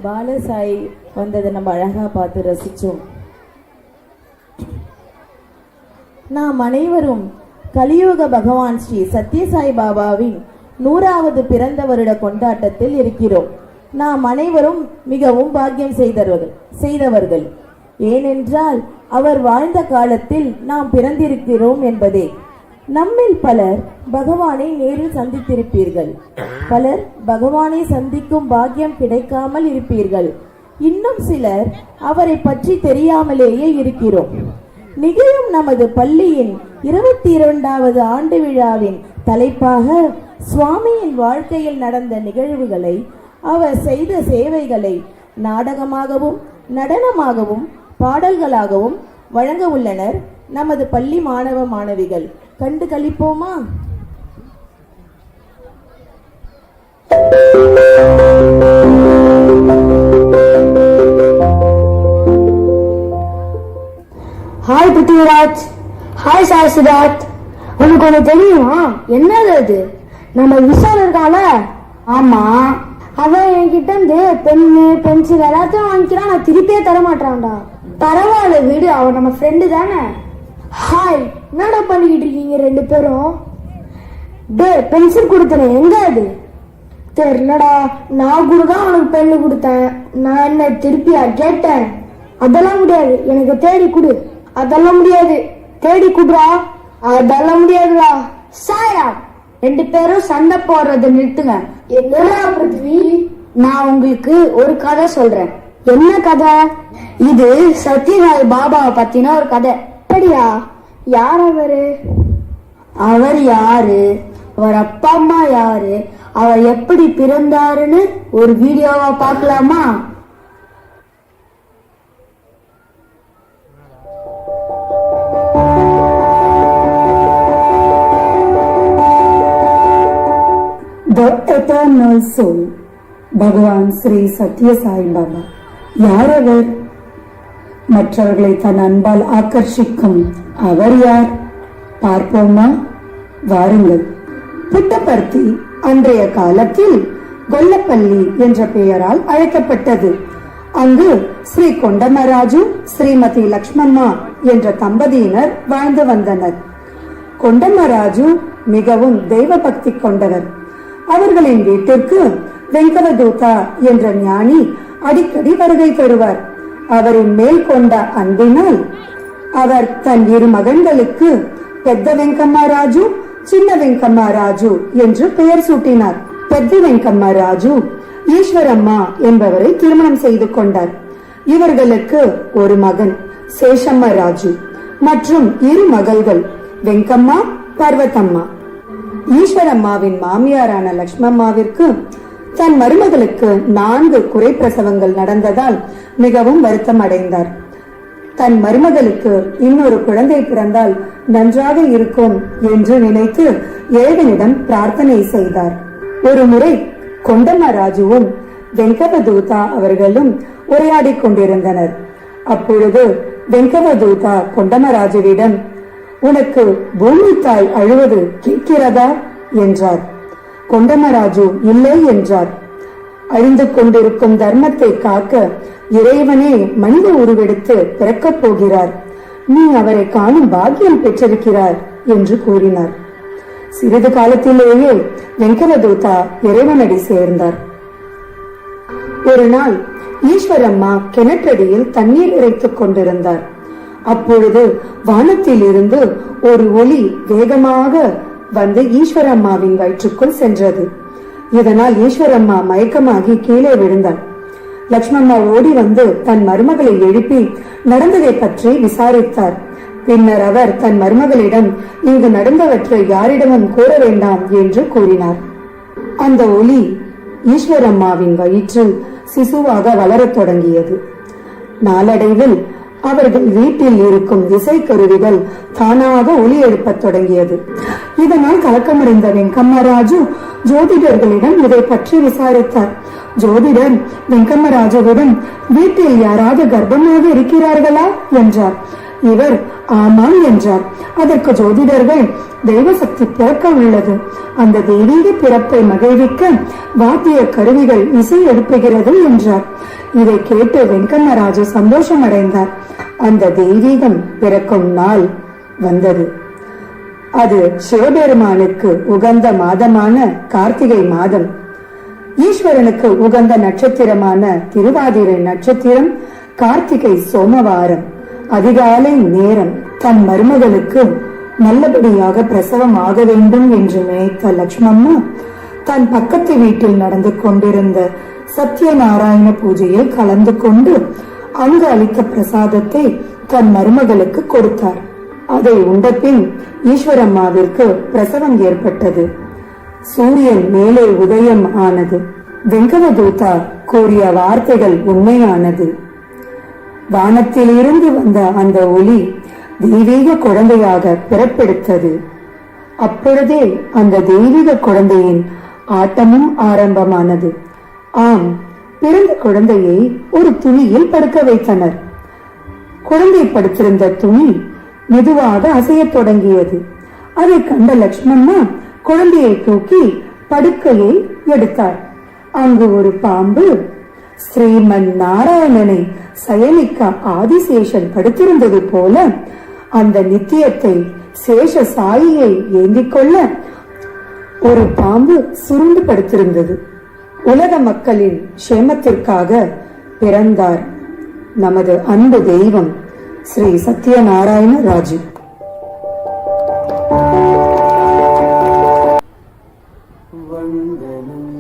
பாலசாய் வந்ததை நம்ம அழகா பார்த்து ரசிச்சோம். நாம் அனைவரும் கலியுக பகவான் ஸ்ரீ சத்யசாய் பாபாவின் 100வது பிறந்த வருட கொண்டாட்டத்தில் இருக்கிறோம். நாம் அனைவரும் மிகவும் பாக்கியம் செய்தவர்கள். ஏனென்றால் அவர் வாழ்ந்த காலத்தில் நாம் பிறந்திருக்கிறோம் என்பதே. நம்மில் பலர் பகவானை நேரில் சந்தித்திருப்பீர்கள். பலர் பகவானை சந்திக்கும் பாக்கியம் கிடைக்காமல் இருப்பீர்கள். இன்னும் சிலர் அவரை பற்றி தெரியாமலேயே இருக்கிறோம். நிகழும் நமது பள்ளியின் 22வது ஆண்டு விழாவின் தலைப்பாக சுவாமியின் வாழ்க்கையில் நடந்த நிகழ்வுகளை, அவர் செய்த சேவைகளை நாடகமாகவும் நடனமாகவும் பாடல்களாகவும் வழங்க உள்ளனர் நமது பள்ளி மாணவ மாணவிகள். கண்டு கழிப்போமா? ஹாய் பிருத்திவிராஜ். ஹாய் சாய் சித்தார்த். உனக்கு ஒண்ணு தெரியுமா? என்னது அது? நம்ம விஷால் இருக்கால, ஆமா, அவன் என்கிட்ட இருந்து பென்னு பென்சில் எல்லாத்தையும் வாங்கிக்கிறான். நான் திருப்பியே தர மாட்டான்டா. பரவாயில்ல விடு, அவன் நம்ம ஃப்ரெண்டு தானே. ஹாய், என்னடா பண்ணிக்கிட்டு இருக்கீங்க ரெண்டு பேரும்? டே, பென்சில் கொடுத்தேன், எங்க அது? தெரியலடா. நான் கூட தான் அவனுக்கு பெண்ணு கொடுத்தேன். நான் என்ன திருப்பியா கேட்டேன்? அதெல்லாம் முடியாது, எனக்கு தேடி கொடு. அதெல்லாம் முடியாது, தேடி குடுறா. அதெல்லாம் முடியாதுடா. சாயா, ரெண்டு பேரும் சண்டை போடுறத நிறுத்துங்க. என்னடா பிருத்வி? நான் உங்களுக்கு ஒரு கதை சொல்றேன். என்ன கதை? இது சத்யசாய் பாபாவை பத்தின ஒரு கதை. அப்படியா? யார் அவரு? அவர் யாரு, அவர் அப்பா அம்மா யாரு, அவர் எப்படி பிறந்தாருன்னு ஒரு வீடியோவா பார்க்கலாமா? The Eternal Soul, பகவான் ஸ்ரீ சத்யசாய் பாபா. யார் அவர்? மற்றவர்களை தன் அன்பால் ஆக்கர்ஷிக்கும் அவர் யார்? பார்ப்போமா? வாருங்கள். புட்டபர்த்தி அன்றைய காலத்தில் கொல்லப்பள்ளி என்ற பெயரால் அழைக்கப்பட்டது. அங்கு ஸ்ரீ கொண்டமராஜு ஸ்ரீமதி லக்ஷ்மம்மா என்ற தம்பதியினர் வாழ்ந்து வந்தனர். கொண்டமராஜு மிகவும் தெய்வ பக்தி கொண்டவர். அவர்களின் வீட்டிற்கு வெங்கடதூதா என்ற ஞானி அடிக்கடி வருகை தருவார். அவரின் மேல் கொண்ட அன்பினால் அவர் தன் இரு மகன்களுக்கு பெத்த வெங்கம்மா ராஜு, சின்ன வெங்கம்மா ராஜு என்று பெயர் சூட்டினார். பெத்த வெங்கம்மா ராஜு ஈஸ்வரம்மா என்பவரை திருமணம் செய்து கொண்டார். இவர்களுக்கு ஒரு மகன் சேஷம்மா ராஜு மற்றும் இரு மகள்கள் வெங்கம்மா, பர்வதம்மா. ஈஸ்வரம்மாவின் மாமியாரான லட்சுமம்மாவிற்கு தன் மருமகளுக்கு 4 குறை பிரசவங்கள் நடந்ததால் மிகவும் வருத்தம் அடைந்தார். தன் மருமகளுக்கு இன்னொரு குழந்தை பிறந்தால் நன்றாக இருக்கும் என்று நினைத்து இறைவனிடம் பிரார்த்தனை செய்தார். ஒரு முறை கொண்டமராஜுவும் வெங்கடதூதா அவர்களும் உரையாடிக் கொண்டிருந்தனர். அப்பொழுது வெங்கடதூதா கொண்டமராஜுவிடம், உனக்கு பூமி தாய் அழுவது கேட்கிறதா என்றார். கொண்டமராஜு இல்லை என்றார். அழிந்து கொண்டிருக்கும் தர்மத்தை காக்க இறைவனே மனித உருவெடுத்து பிறக்கப் போகிறார். நீ அவரை காணும் பாக்கியம் பெற்றிருக்கிறார் என்று கூறினார். சிறிது காலத்திலேயே வெங்கடதூதா இறைவனடி சேர்ந்தார். ஒரு நாள் ஈஸ்வரம்மா கிணற்றடியில் தண்ணீர் இறைத்துக் கொண்டிருந்தார். அப்பொழுது வானத்தில் இருந்து ஒரு ஒளி வேகமாக வந்து ஈஸ்வரம்மாவின் வயிற்றுக்குள் சென்றது. இதனால் ஈஸ்வரம்மா மயக்கமாகி கீழே விழுந்தாள். லட்சுமம்மா ஓடி வந்து தன் மருமகளை எழுப்பி நடந்ததை பற்றி விசாரித்தார். பின்னர் அவர் தன் மருமகளிடம் இங்கு நடந்தவற்றை யாரிடமும் கூற வேண்டாம் என்று கூறினார். அந்த ஒளி ஈஸ்வரம்மாவின் வயிற்றில் சிசுவாக வளரத் தொடங்கியது. நாளடைவில் அவர்கள் வீட்டில் இருக்கும் இசைக்கருவிகள் தானாக ஒலி எழுப்பத் தொடங்கியது. இதனால் கலக்கமடைந்த வெங்கம்மராஜு ஜோதிடர்களிடம் இதை பற்றி விசாரித்தார். ஜோதிடர் வெங்கம்மராஜுவிடம், வீட்டில் யாராவது கர்ப்பமாக இருக்கிறார்களா என்றார். இவர் ஆமாம் என்றார். அதற்கு ஜோதிடர்கள், தெய்வ சக்தி பிறக்க உள்ளது. அந்த தெய்வீக பிறப்பை மகிழ்விக்க வாத்திய கருவிகள் இசை எழுப்புகிறது என்றார். இதை கேட்டு வெங்கம்மராஜு சந்தோஷம் அடைந்தார். அந்த தெய்வீகம் பிறக்கும் நாள் வந்தது. அது சிவபெருமானுக்கு உகந்த மாதமான கார்த்திகை மாதம். ஈஸ்வரனுக்கு உகந்த நட்சத்திரமான திருவாதிரை நட்சத்திரம் கார்த்திகை சோமவாரம். அதிகாலை நேரம். தன் மருமகளுக்கு நல்லபடியாக பிரசவம் ஆக வேண்டும் என்று நினைத்த லட்சுமம்மா தன் பக்கத்து வீட்டில் நடந்து கொண்டிருந்த சத்யநாராயண பூஜையில் கலந்து கொண்டு அங்கு அளித்த பிரசாதத்தை தன் மருமகளுக்கு கொடுத்தார். அதை உண்ட பின் ஈஸ்வரம்மாவிற்கு பிரசவம் ஏற்பட்டது. சூரியன் மேலே உதயம் ஆனது. வெங்கடதூதா கூறிய வார்த்தைகள் உண்மையானது. வானத்தில் இருந்து வந்த அந்த ஒளி தெய்வீக குழந்தையாக பிறப்பெடுத்தது. அப்பொழுதே அந்த தெய்வீக குழந்தையின் ஆட்டமும் ஆரம்பமானது. ஆம், பிறந்த குழந்தையை ஒரு துணியில் படுக்க வைத்தனர். குழந்தை படுத்திருந்த துணி மெதுவாக அசையத் தொடங்கியது. அதை கண்ட லட்சுமம்மா குழந்தையை தூக்கி படுக்கையை எடுத்தார். அங்கு ஒரு பாம்பு ஸ்ரீமன் நாராயணனை சயனிக்க ஆதிசேஷன் படுத்திருந்தது போல அந்த நித்தியத்தை சேஷ சாயியை ஏந்திக் கொள்ள ஒரு பாம்பு சுருண்டு படுத்திருந்தது. உலக மக்களின் க்ஷேமத்திற்காக பிறந்தார் நமது அன்பு தெய்வம் ஸ்ரீ சத்யநாராயண ராஜு. வந்தனம்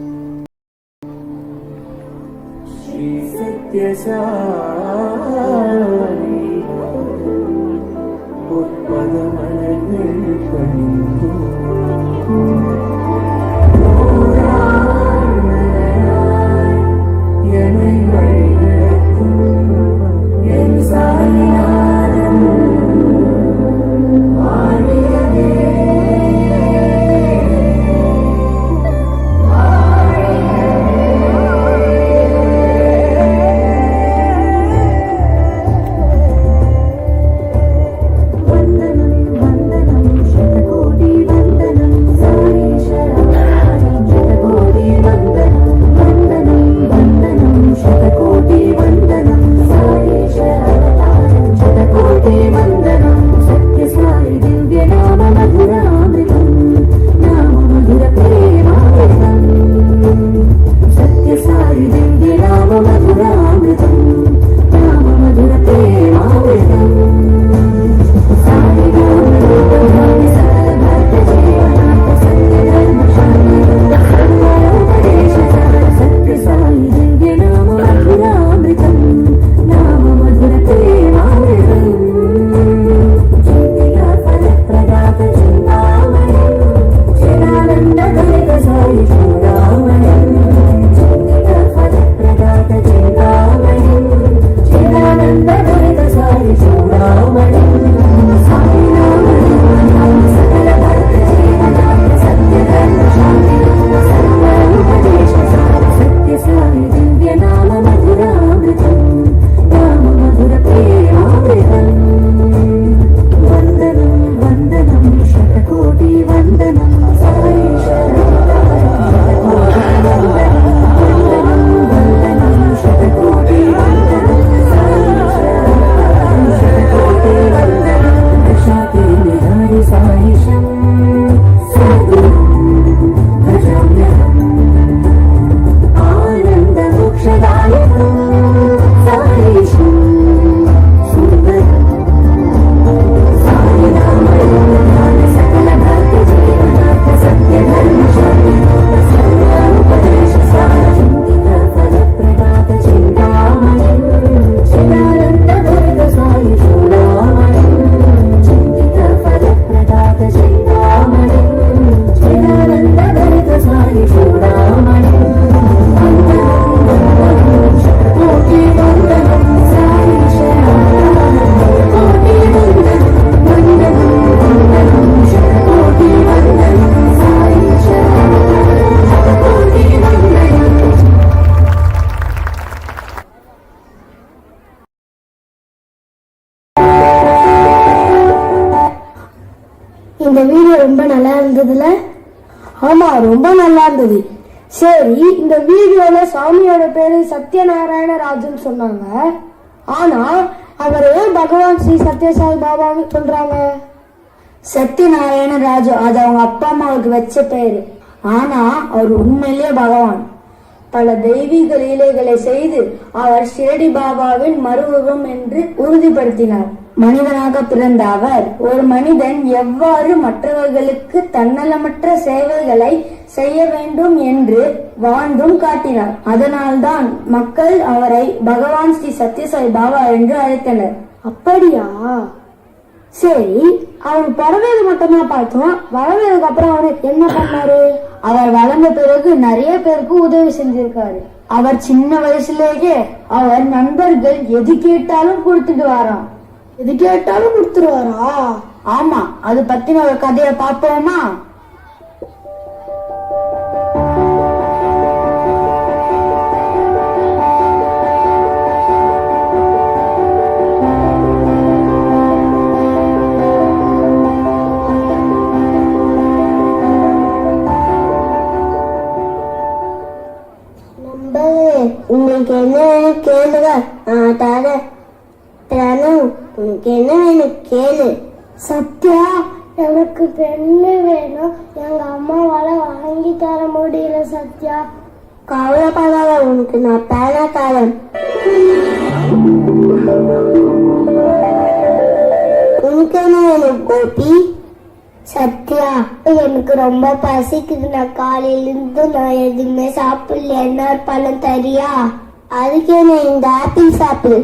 ஸ்ரீ சத்யசாயி பொற்பதமலர்கள் பணிந்தோ वन्दनं शतकोटि இருந்ததுல? ஆமா, ரொம்ப நல்லா இருந்தது. சரி, இந்த வீடியோல சாமியோட பேரு சத்யநாராயண ராஜுன்னு சொன்னாங்க. ஆனா அவரு பகவான் ஸ்ரீ சத்யசாய் பாபான்னு சொல்றாங்க. சத்யநாராயண ராஜு அது அவங்க அப்பா அம்மாவுக்கு வச்ச பேரு. ஆனா அவர் உண்மையிலேயே பகவான். பல தெய்வீக லீலைகளை செய்து அவர் ஷிரடி பாபாவின் மறுரூபம் என்று உறுதிப்படுத்தினார். மனிதனாக பிறந்த அவர் ஒரு மனிதன் எவ்வாறு மற்றவர்களுக்கு தன்னலமற்ற சேவைகளை செய்ய வேண்டும் என்று வாழ்ந்தும் காட்டினார். அதனால்தான் மக்கள் அவரை பகவான் ஸ்ரீ சத்யசாய் பாபா என்று அழைத்தனர். அப்படியா? சரி, அவர் பறவையை மட்டும்தான் பார்த்தோம். வளர்ந்ததுக்கு அப்புறம் அவர் என்ன பண்ணாரு? அவர் வளர்ந்த பிறகு நிறைய பேருக்கு உதவி செஞ்சிருக்காரு. அவர் சின்ன வயசுலேயே அவர் நண்பர்கள் எது கேட்டாலும் கொடுத்துடுவாராம். எது கேட்டாலும் கொடுத்துருவாரா? ஆமா, அது பத்தின ஒரு கதையை பார்ப்போமா? உங்களுக்கு என்ன வேணும் கேளுங்க, தரேன். உனக்கு என்ன வேணும் கேளு. சத்யா, எனக்கு பெண்ணு வேணும். எங்க அம்மாவால வாங்கி தர முடியல சத்யா. கவலைப்படாத, உனக்கு நான் பேனா தரேன். உனக்கு என்ன வேணும் கோபி? சத்யா, எனக்கு ரொம்ப பசிக்குது. நான் காலையிலிருந்து நான் எதுவுமே சாப்பிடல. என்ன பழம் தரியா? அதுக்கு என்ன, இந்த ஆப்பிள் சாப்பிடு.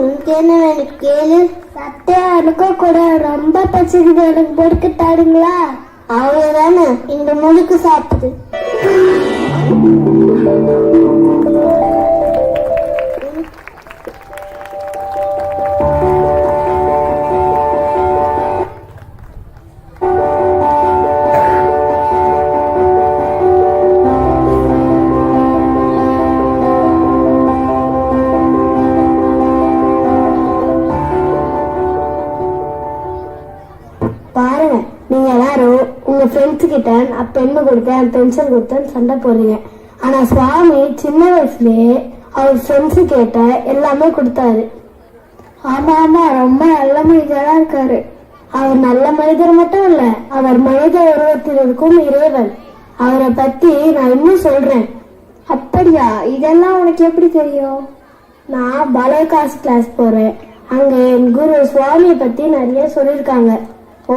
உனக்கு என்ன வேணும் கேளு. சத்யா, எனக்கு கூட ரொம்ப பசிக்குது. எனக்கு பொறுக்க தருங்களா? அவ்வளவுதானே, இந்த முழுக்கு சாப்பிடு. பாருங்க, நீங்க எல்லாரும் உங்க ஃப்ரெண்ட்ஸ் கிட்ட நான் பெண்ணு கொடுத்தேன், பென்சில் கொடுத்தேன்னு சண்டை போடுறீங்க. ஆனா சுவாமி சின்ன வயசுலயே அவர் ஃப்ரெண்ட்ஸ் கேட்ட எல்லாமே கொடுத்தாரு. ஆமா ஆமா, ரொம்ப நல்ல மனிதரா இருக்காரு. அவர் நல்ல மனிதர் மட்டும் இல்ல, அவர் மனித உருவத்தில் இருக்கும் இறைவன். அவரை பத்தி நான் இன்னும் சொல்றேன். அப்படியா? இதெல்லாம் உனக்கு எப்படி தெரியும்? நான் பலோகாஸ் கிளாஸ் போறேன். அங்க என் குரு சுவாமியை பத்தி நிறைய சொல்லியிருக்காங்க. ஓ,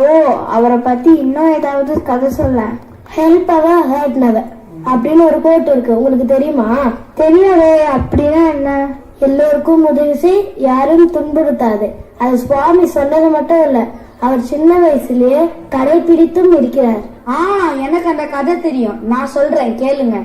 அவரை பத்தி இன்னும் ஏதாவது கதை சொல்ல. ஹெல்ப் அவர் ஹர்ட் நெவர் அப்படின்னு ஒரு கோட் இருக்கு, உங்களுக்கு தெரியுமா? தெரியாதே. அப்படின்னா என்ன? எல்லோருக்கும் உதவி செய், யாரும் துன்புறுத்தாது. அது சுவாமி சொன்னது மட்டும் இல்ல, அவர் சின்ன வயசுலயே கடைபிடித்தும் இருக்கிறார். எனக்கு அந்த கதை தெரியும், நான் சொல்றேன் கேளுங்க.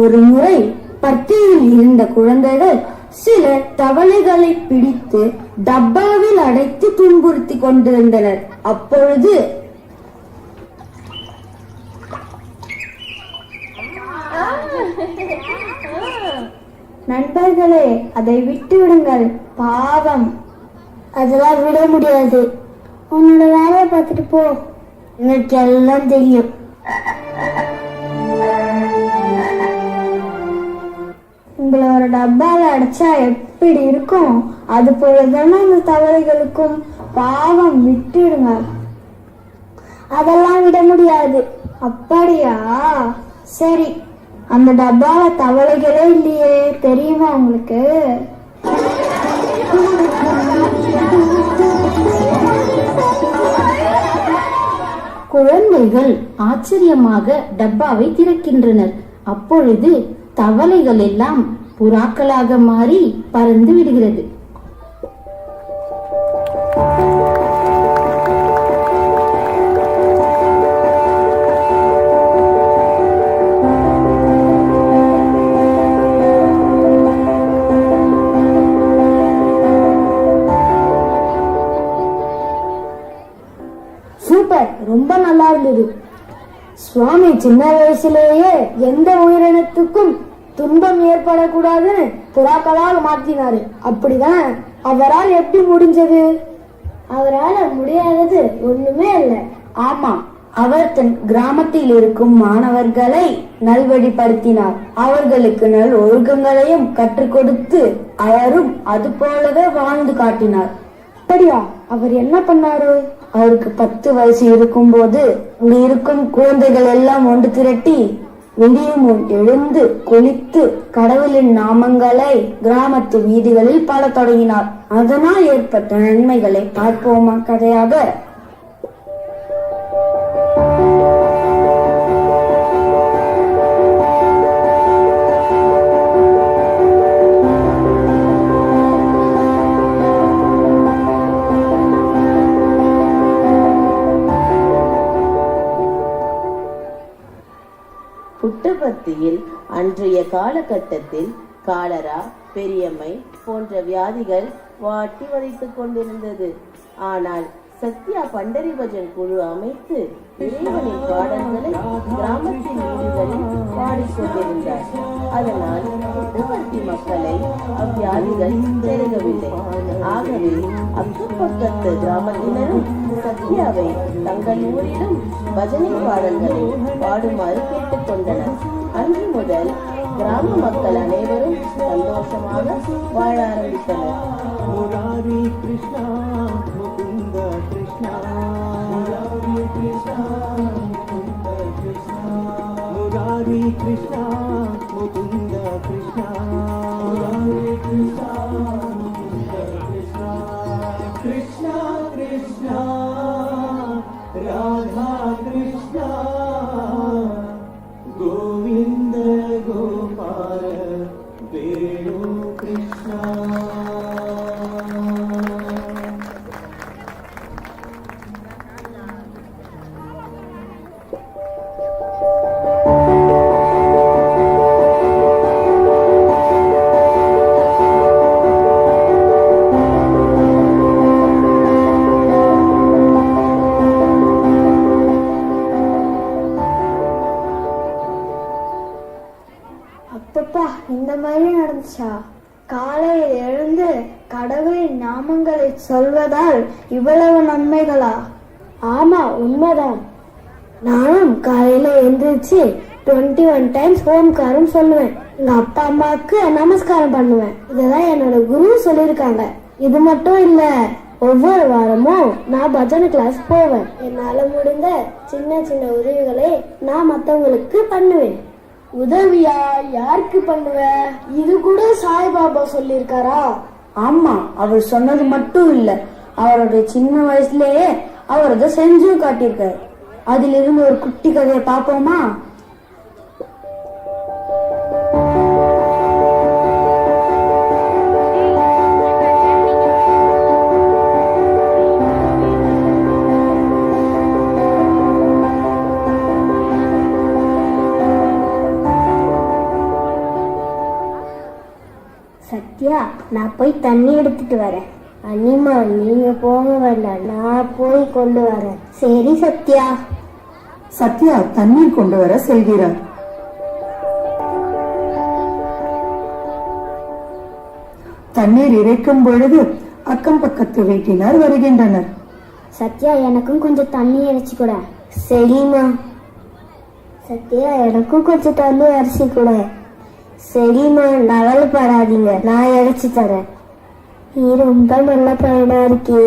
ஒரு முறை பட்டியில் இருந்த குழந்தைகள் சில தவளைகளை பிடித்து டப்பாவில் அடைத்து துன்புறுத்தி கொண்டிருந்தனர். அப்பொழுது நண்பர்களே, அதை விட்டு விடுங்கள், பாவம். அதெல்லாம் விட முடியாது. உன்னோட வேலையை பார்த்துட்டு போ. எனக்கு எல்லாம் தெரியும். உங்களை ஒரு டப்பால அடைச்சா எப்படி இருக்கும்? அது போலதானே அந்த தவளைகளுக்கும். பாவம், விட்டுடுங்க. அதெல்லாம் விட முடியாது. அப்படியா? சரி, அந்த டப்பால தவளைகளே இல்லையே, தெரியுமா உங்களுக்கு? குழந்தைகள் ஆச்சரியமாக டப்பாவை திறக்கின்றனர். அப்பொழுது தவளைகள் எல்லாம் புறாக்களாக மாறி பறந்து விடுகிறது. நல்லா இருந்தது. சுவாமி சின்ன வயசுலேயே எந்த உயிரினத்துக்கும் துன்பம் ஏற்படக்கூடாதுன்னு புறாக்களால் மாற்றினாரு. அப்படிதான் அவரால் எப்படி முடிஞ்சது? அவரால் முடியாதது ஒண்ணுமே இல்லை. ஆமா, அவர் தன் கிராமத்தில் இருக்கும் மாணவர்களை நல்வழிப்படுத்தினார். அவர்களுக்கு நல் ஒழுக்கங்களையும் கற்றுக் கொடுத்து அவரும் அது போலவே வாழ்ந்து காட்டினார். அப்படியா? அவர் என்ன பண்ணாரு? அவருக்கு 10 வயசு இருக்கும் போது இங்க இருக்கும் குழந்தைகள் எல்லாம் ஒன்று திரட்டி விடியும் முன் எழுந்து குளித்து கடவுளின் நாமங்களை கிராமத்து வீதிகளில் பாடத் தொடங்கினார். அதனால் ஏற்பட்ட நன்மைகளை பார்ப்போமா கதையாக? புட்டபர்த்தியில் அன்றைய காலகட்டத்தில் காலரா, பெரியம்மை போன்ற வியாதிகள் வாட்டி வதைத்துக் கொண்டிருந்தது. ஆனால் சத்யா பண்டரி பஜன் குழு அமைத்து இறைவனின் பாடல்களை கிராமத்தின் வீடுகளில் பாடிக்கொண்டிருந்தார். அதனால் புட்டபர்த்தி மக்களை அவ்வியாதிகள் செருகவில்லை. ஆகவே அக்கப்பக்கத்து கிராமத்தினரும் சத்யாவை தங்கள் ஊரிலும் பஜனை பாடல்களை பாடுமாறு கேட்டுக்கொண்டனர். அன்று முதல் கிராம மக்கள் அனைவரும் சந்தோஷமாக வாழ ஆரம்பித்தனர். முராரி கிருஷ்ணா முகுந்த கிருஷ்ணா, முராரி கிருஷ்ணா முகுந்த கிருஷ்ணா, முராரி கிருஷ்ணா முகுந்த கிருஷ்ணா, முராரி கிருஷ்ணா முகுந்த கிருஷ்ணா, கிருஷ்ணா கிருஷ்ணா ராதா கிருஷ்ணா, கோவிந்த கோபால வேணு கிருஷ்ணா. அப்பப்பா, இந்த மாதிரி நடந்துச்சா? காலையில் எழுந்து கடவுளின் நாமங்களை சொல்வதால் இவ்வளவு நன்மைகளா? ஆமா, உண்மைதான். நானும் காலையில எழுந்திருச்சு 21 டைம்ஸ் ஓம்காரம் சொல்லுவேன். எங்க அப்பா அம்மாவுக்கு நமஸ்காரம் பண்ணுவேன். இதெல்லாம் என்னோட குரு சொல்லியிருக்காங்க. இது மட்டும் இல்ல, ஒவ்வொரு வாரமும் நான் பஜனை கிளாஸ் போவேன். என்னால முடிந்த சின்ன சின்ன உதவிகளை நான் மத்தவங்களுக்கு பண்ணுவேன். உதவியா? யாருக்கு பண்ணுவ? இது கூட சாய்பாபா சொல்லிருக்காரா? ஆமா, அவர் சொன்னது மட்டும் இல்ல, அவருடைய சின்ன வயசுலயே அவர் அதை செஞ்சும் காட்டியிருக்காரு. அதிலிருந்து ஒரு குட்டி கதையை பார்ப்போமா? சத்யா, நான் போய் தண்ணி எடுத்துட்டு வரேன். அனிமா, நீங்க போக வேண்டாம், நான் போய் கொண்டு வரேன். சரி சத்யா. சத்யா தண்ணீர் கொண்டு வர செல்கிறார். தண்ணீர் இறைக்கும் பொழுது அக்கம் பக்கத்து வீட்டினர் வருகின்றனர். சத்யா, எனக்கும் கொஞ்சம் தண்ணி அரைச்சி கூட. சரிம்மா. சத்யா, எனக்கும் கொஞ்சம் தண்ணி அரைச்சி கூட. சரிம்மா, நவலைப்படாதீங்க, நான் இறைச்சி தரேன். நீ ரொம்ப நல்ல பையனா இருக்கே.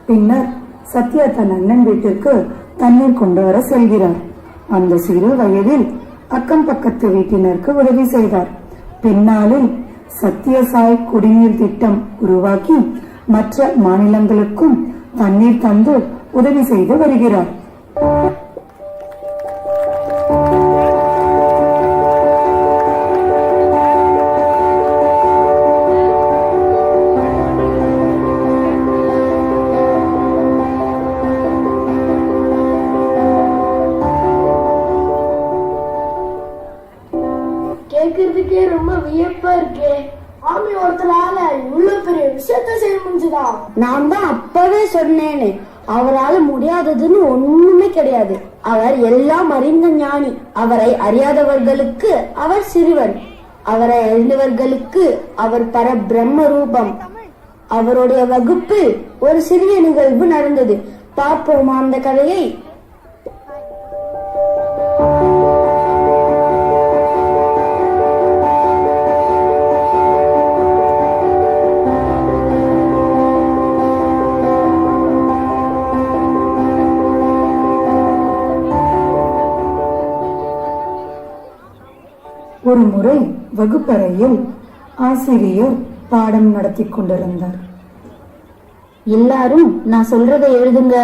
பின்னர் சத்யா தன் அண்ணன் வீட்டிற்கு தண்ணீர் கொண்டு வர செல்கிறார். அந்த சிறு வயதில் அக்கம் பக்கத்து வீட்டினருக்கு உதவி செய்தார். பின்னாளில் சத்யசாய் குடிநீர் திட்டம் உருவாக்கி மற்ற மாநிலங்களுக்கும் தண்ணீர் தந்து உதவி செய்து வருகிறார். கேட்கறதுக்கே ரொம்ப வியப்பா இருக்கே. ஆமி ஒருத்தரால இவ்வளவு பெரிய விஷயத்த செய்ய முடிஞ்சுதா? நான் தான் அப்பவே சொன்னேனே, அவரால் முடியாததுன்னு ஒண்ணுமே கிடையாது. அவர் எல்லாம் அறிந்த ஞானி. அவரை அறியாதவர்களுக்கு அவர் சிறுவன், அவரை அறிந்தவர்களுக்கு அவர் பரபிரம்ம ரூபம். அவருடைய வகுப்பில் ஒரு சிறிய நிகழ்வு நடந்தது. பார்ப்போமா அந்த கதையை? ஒரு முறை வகுப்பறையில் ஆசிரியர் பாடம் நடத்தி கொண்டிருந்தார். எல்லாரும் நான் சொல்றதை எழுதுங்க.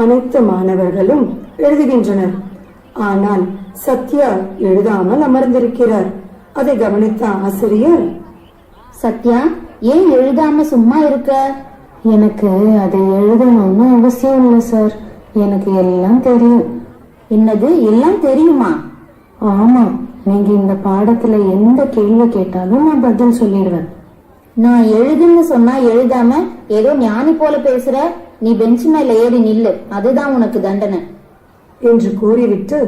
அனைத்து மாணவர்களும் எழுதுகின்றனர். ஆனால் சத்யா எழுதாமல் அமர்ந்திருக்கிறார். அதை கவனித்த ஆசிரியர், சத்யா, ஏன் எழுதாம சும்மா இருக்க? எனக்கு அதை எழுதணும்னு அவசியம் இல்லை சார். எனக்கு எல்லாம் தெரியும். என்னது, எல்லாம் தெரியுமா? ஆமா, நீங்க இந்த பாடத்துல எந்த கேள்வி கேட்டாலும் நான் பதில் சொல்லிடுவேன். நான் எழுதுன்னு சொன்னா எழுதாம ஏதோ ஞானி போல பேசுற. நீ பெஞ்ச் மேல ஏறி நில்லு, அதுதான் உனக்கு தண்டனை என்று கூறிவிட்டு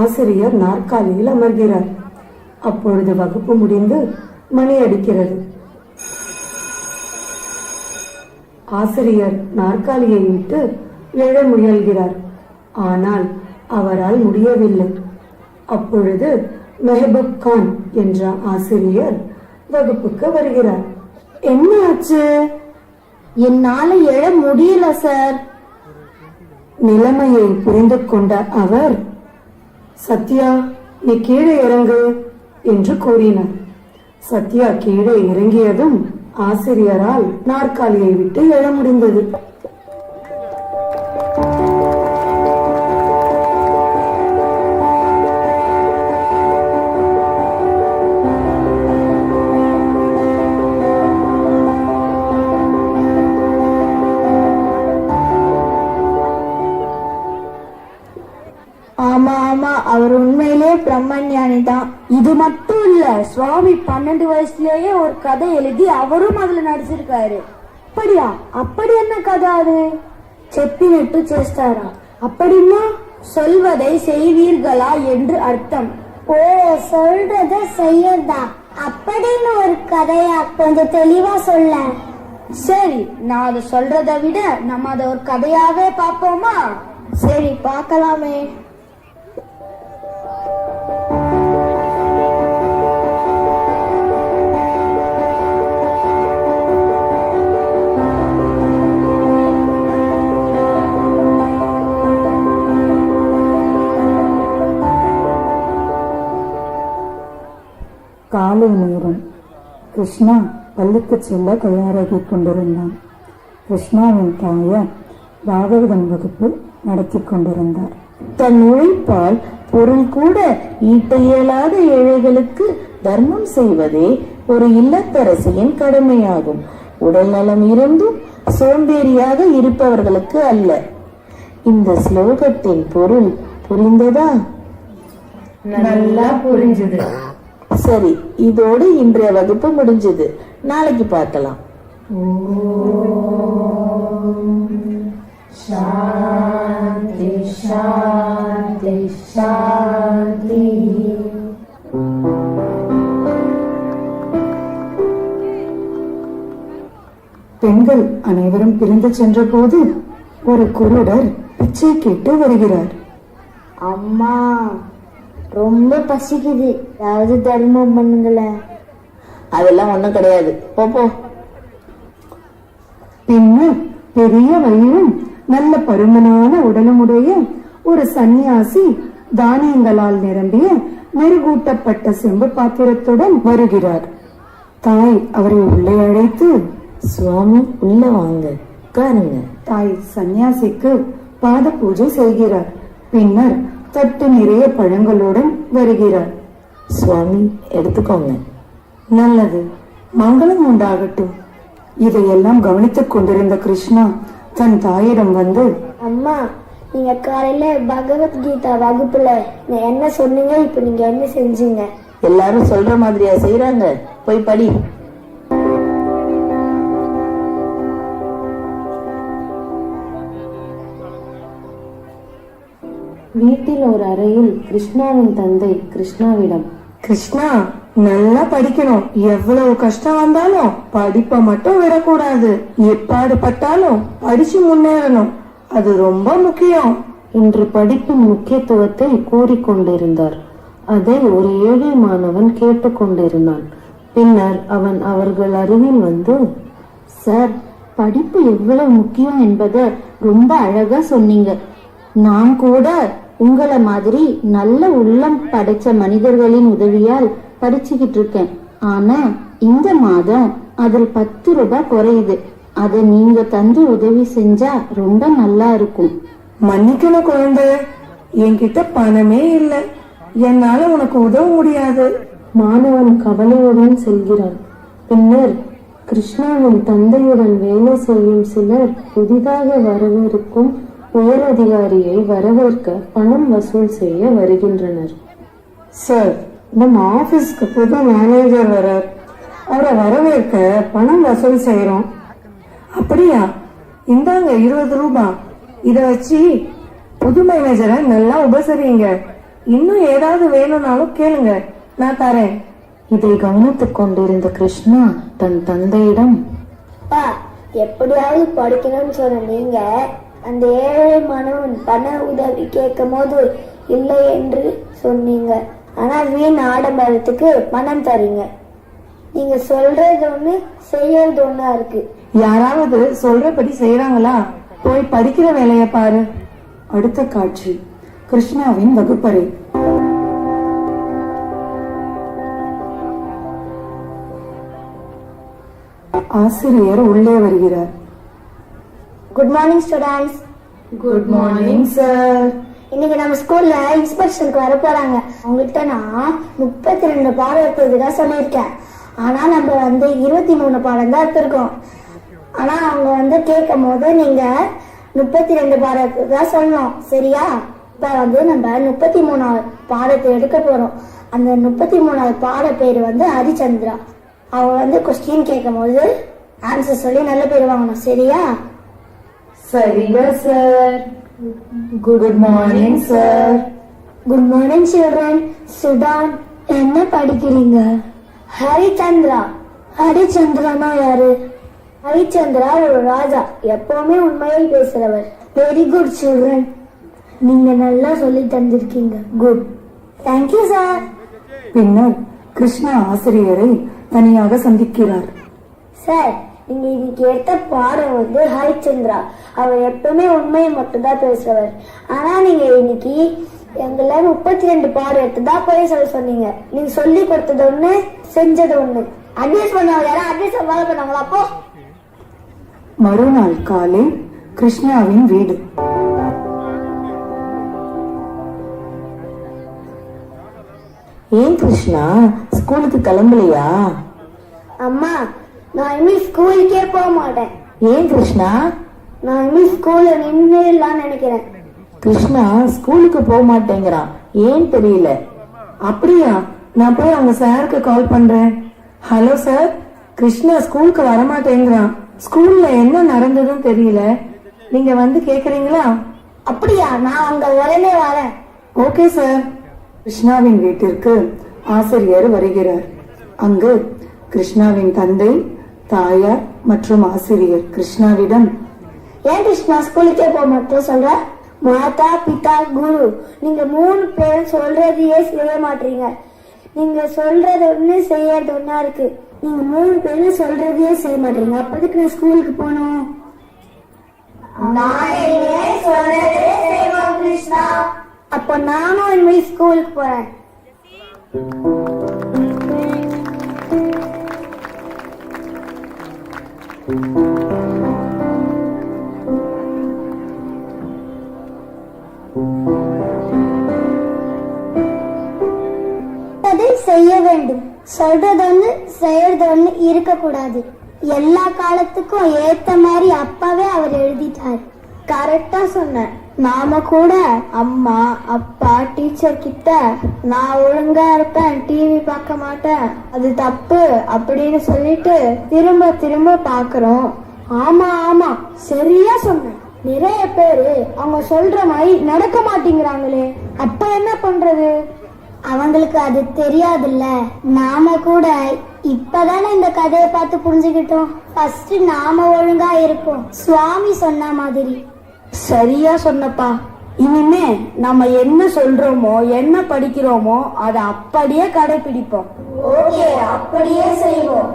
ஆசிரியர் நாற்காலியில் அமர்கிறார். அப்பொழுது வகுப்பு முடிந்து மணி அடிக்கிறது. ஆசிரியர் நாற்காலியை விட்டு எழ முயல்கிறார். ஆனால் அவரால் முடியவில்லை. அப்பொழுது மெஹபூப் கான் என்ற ஆசிரியர் வகுப்புக்கு வருகிறார். என்ன ஆச்சு? என்னால எழ முடியல சார். நிலைமையை புரிந்து கொண்ட அவர், சத்யா, நீ கீழே இறங்கு என்று கூறினார். சத்யா கீழே இறங்கியதும் ஆசிரியரால் நாற்காலியை விட்டு எழ முடிந்தது. ஆமா ஆமா, அவர் உண்மையிலே பிரம்மஞானி தான். இது மட்டும் இல்ல, சுவாமி 12 வயசுலயே ஒரு கதை எழுதி அவரும் அதுல நடிச்சிருக்காரு. அப்படியா? அப்படி என்ன கதை அது? చెప్పినట్టు చేస్తారా? அப்படின்னா சொல்வதை செய்வீர்களா என்று அர்த்தம். ஓ, சொல்றத செய்யறதா அப்படின்னு ஒரு கதையா? கொஞ்சம் தெளிவா சொல்ல. சரி, நான் அதை சொல்றதை விட நம்ம அதை ஒரு கதையாவே பார்ப்போமா? சரி, பார்க்கலாமே. காலை நேரம். கிருஷ்ணா பள்ளிக்கு செல்ல தயாராகி கொண்டிருந்தான். கிருஷ்ணாவின் தாயார் பாகவதன் வகுப்பு நடத்தி கொண்டிருந்தார். தன் உழைப்பால் பொருள் கூட ஈட்ட இயலாத ஏழைகளுக்கு தர்மம் செய்வதே ஒரு இல்லத்தரசியின் கடமையாகும். உடல் நலம் இருந்தும் சோம்பேறியாக இருப்பவர்களுக்கு அல்ல. இந்த ஸ்லோகத்தின் பொருள் புரிந்ததா? நல்லா புரிஞ்சுது. சரி, இதோடு இன்றைய வகுப்பு முடிஞ்சது. நாளைக்கு பார்க்கலாம். சாந்தி சாந்தி சாந்தி. பெண்கள் அனைவரும் பிரிந்து சென்ற போது ஒரு குருடர் பிச்சை கேட்டு வருகிறார். அம்மா, ரொம்ப பசிக்குது, ஏதாவது தர்மம் பண்ணுங்களேன். அதெல்லாம் ஒண்ணும் கிடையாது, போ. பின்னர் பெரிய வயிறும் நல்ல பருமனான உடலுமுடைய ஒரு சன்னியாசி தானியங்களால் நிரம்பிய மெருகூட்டப்பட்ட செம்பு பாத்திரத்துடன் வருகிறார். தாய் அவரை உள்ளே அழைத்து, சுவாமி, உள்ள வாங்க, உட்காருங்க. தாய் சன்னியாசிக்கு பாத பூஜை செய்கிறார். பின்னர் தட்டு நிறைய பழங்களுடன் வருகிறார். சுவாமி, எடுத்துக்கோங்க. நல்லது, மங்களம் உண்டாகட்டும். இதையெல்லாம் கவனித்துக் கொண்டிருந்த கிருஷ்ணா தன் தாயிடம் வந்து, அம்மா, நீங்க காலையில பகவத்கீதா வகுப்புல என்ன சொன்னீங்க, இப்ப நீங்க என்ன செஞ்சீங்க? எல்லாரும் சொல்ற மாதிரியா செய்யறாங்க? போய் படி. வீட்டில் ஒரு அறையில் கிருஷ்ணாவின் தந்தை கிருஷ்ணாவிடம், கிருஷ்ணா, நல்லா படிக்கணும். எவ்வளவு கஷ்டம் வந்தாலும் படிப்பை மட்டும் விடக்கூடாது. எப்பாடு பட்டாலும் படிச்சு முன்னேறணும். அது ரொம்ப முக்கியம் என்று படிப்பின் முக்கியத்துவத்தை கூறிக்கொண்டிருந்தார். அதை ஒரு ஏழை மாணவன் கேட்டுக்கொண்டிருந்தான். பின்னர் அவன் அவர்கள் அருகில் வந்து, சார், படிப்பு எவ்வளவு முக்கியம் என்பதை ரொம்ப அழகா சொன்னீங்க. நான் கூட உங்களை மாதிரி நல்ல உள்ளம் படைச்ச மனிதர்களின் உதவியால் படிச்சுக்கிட்டு இருக்கேன். ஆனா இந்த மாதம் அதில் 10 ரூபாய் குறையுது. அதை நீங்க தந்து உதவி செஞ்சா ரொம்ப நல்லா இருக்கும். மன்னிக்கணும் குழந்தை, என்கிட்ட பணமே இல்லை. என்னால உனக்கு உதவ முடியாது. மாணவன் கவலையுடன் செல்கிறான். பின்னர் கிருஷ்ணாவின் தந்தையுடன் வேலை செய்யும் சிலர் புதிதாக வரவிருக்கும் உயரதிகாரியை வரவேற்க பணம் வசூல் செய்ய வருகின்றனர். சார், நம்ம ஆபீஸ்க்கு புது மேனேஜர் வரார். அவரை வரவேற்க பணம் வசூல் செய்யறோம். அப்படியா? இந்தாங்க 20 ரூபாய். இத வச்சு புது மேனேஜரை நல்லா உபசரிங்க. இன்னும் ஏதாவது வேணும்னாலும் கேளுங்க, நான் தரேன். இதை கவனித்துக் கொண்டிருந்த கிருஷ்ணா தன் தந்தையிடம், எப்படியாவது படிக்கணும்னு சொன்ன நீங்க அந்த ஏழை மாணவன் பண உதவி கேட்கும் போது இல்லை என்று சொன்னீங்க. ஆனா வீண் ஆடம்பரத்துக்கு பணம் தரீங்க. நீங்க சொல்றது ஒண்ணு, செய்யறது ஒண்ணா இருக்கு. யாராவது சொல்றபடி செய்யறாங்களா? போய் படிக்கிற வேலைய பாரு. அடுத்த காட்சி, கிருஷ்ணாவின் வகுப்பறை. ஆசிரியர் உள்ளே வருகிறார். Good morning students. Good morning sir. இன்னைக்கு நம்ம ஸ்கூல்ல இன்ஸ்பெக்ஷனுக்கு வர போறாங்க. உங்ககிட்ட நான் 32 பாடம் எடுத்ததுக்காக சொல்லியிருக்கேன். ஆனா நம்ம 23 பாடம் தான் எடுத்திருக்கோம். ஆனா அவங்க கேட்கும் போது நீங்க 32 பாடத்துக்கு தான் சொல்லணும், சரியா? இப்ப நம்ம 33வது பாடத்தை எடுக்க போறோம். அந்த 33வது பாட பேரு ஹரிச்சந்திரா. அவங்க கொஸ்டின் கேட்கும் போது ஆன்சர் சொல்லி நல்ல பேர் வாங்கணும், சரியா? சரிங்க sir. Good morning sir. Good morning children. Sudan, என்ன படிக்கிறீங்க? ஹரிச்சந்திரா. ஹரிச்சந்திரனா யாரு? ஹரிச்சந்திரா ஒரு ராஜா, எப்பவுமே உண்மையை பேசுறவர். வெரி குட் சில்ட்ரன், நீங்க நல்லா சொல்லி தந்திருக்கீங்க. Good, thank you sir. பின்னர் கிருஷ்ணா ஆசிரியரை தனியாக சந்திக்கிறார். சார், நீங்க இன்னைக்கு எடுத்த பாடம் ஹரிச்சந்திரா. அவர் எப்பவுமே உண்மையை மட்டும்தான் பேசுறவர். ஆனா நீங்க இன்னைக்கு எங்களை 32 பாடம் எடுத்துதான் போய் சொல்ல சொன்னீங்க. நீங்க சொல்லி கொடுத்தது ஒண்ணு, செஞ்சது ஒண்ணு. அட்வைஸ் பண்ணவங்க யாரும் அட்வைஸ் ஃபாலோ பண்ணாங்களா? அப்போ மறுநாள் காலை கிருஷ்ணாவின் வீடு. ஏன் கிருஷ்ணா, ஸ்கூலுக்கு கிளம்பலையா? அம்மா, நான் இனிமே ஸ்கூலுக்கே போக மாட்டேன். ஏன் கிருஷ்ணா? நான் இனிமே ஸ்கூல்ல நின்றுடலாம்னு நினைக்கிறேன். கிருஷ்ணா ஸ்கூலுக்கு போக மாட்டேங்கிறான், ஏன் தெரியல. அப்படியா? நான் போய் அவங்க சாருக்கு கால் பண்றேன். ஹலோ சார், கிருஷ்ணா ஸ்கூலுக்கு வரமாட்டேங்கிறான். ஸ்கூல்ல என்ன நடந்ததுன்னு தெரியல, நீங்க கேக்குறீங்களா? அப்படியா? நான் அங்க உடனே வரேன். Okay sir. கிருஷ்ணாவின் வீட்டிற்கு ஆசிரியர் வருகிறார். அங்கு கிருஷ்ணாவின் தந்தை, தாயார் மற்றும் ஆசிரியர் கிருஷ்ணாவிடம், ஏன் கிருஷ்ணா ஸ்கூலுக்கே போக மாட்டேன் சொல்ற? மாதா, பிதா, குரு, நீங்க 3 பேரும் சொல்றதையே செய்ய மாட்டீங்க. நீங்க சொல்றது ஒண்ணு, செய்யறது ஒண்ணா இருக்கு. நீங்க 3 பேரும் சொல்றதையே செய்ய மாட்டீங்க. அப்போதுக்கு நான் ஸ்கூலுக்கு போகணும். அப்ப நானும் இனிமேல் ஸ்கூலுக்கு போறேன். அதை செய்ய வேண்டும். சொல்றது ஒண்ணு, செய்யறது ஒண்ணு இருக்கக்கூடாது. எல்லா காலத்துக்கும் ஏத்த மாதிரி அப்பாவே அவர் எழுதிட்டார். கரெக்டா சொன்ன. நாம கூட அம்மா, அப்பா, டீச்சர் கிட்ட நான் ஒழுங்கா இருப்பேன், டிவி பார்க்க மாட்டேன், அது தப்பு அப்படின்னு சொல்லிட்டு திரும்ப திரும்ப பாக்குறோம். ஆமா ஆமா, சரியா சொன்ன. நிறைய பேரு அவங்க சொல்ற மாதிரி நடக்க மாட்டேங்கிறாங்களே, அப்ப என்ன பண்றது? அவங்களுக்கு அது தெரியாதுல்ல. நாம கூட இப்பதானே இந்த கதையை பார்த்து புரிஞ்சுக்கிட்டோம். ஃபர்ஸ்ட் நாம ஒழுங்கா இருப்போம், சுவாமி சொன்ன மாதிரி. சரியா சொன்னப்பா. இனிமே நம்ம என்ன சொல்றோமோ என்ன படிக்கிறோமோ அதை அப்படியே கடைபிடிப்போம். ஓகே, அப்படியே செய்வோம்.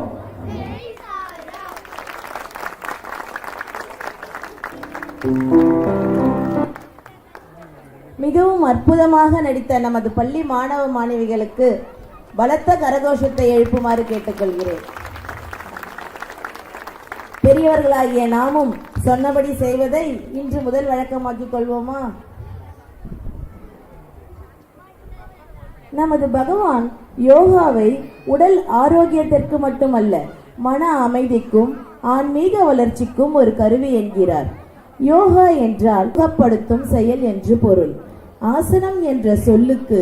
மிகவும் அற்புதமாக நடித்த நமது பள்ளி மாணவ மாணவிகளுக்கு பலத்த கரகோஷத்தை எழுப்புமாறு கேட்டுக்கொள்கிறேன். பெரியவர்களாகிய நாமும் சொன்னபடி செய்வதை இன்று முதல் வழக்கமாக்கிக் கொள்வோமா? நமது பகவான் யோகாவை உடல் ஆரோக்கியத்திற்கு மட்டுமல்ல, மன அமைதிக்கும் ஆன்மீக வளர்ச்சிக்கும் ஒரு கருவி என்கிறார். யோகா என்றால் சுகப்படுத்தும் செயல் என்று பொருள். ஆசனம் என்ற சொல்லுக்கு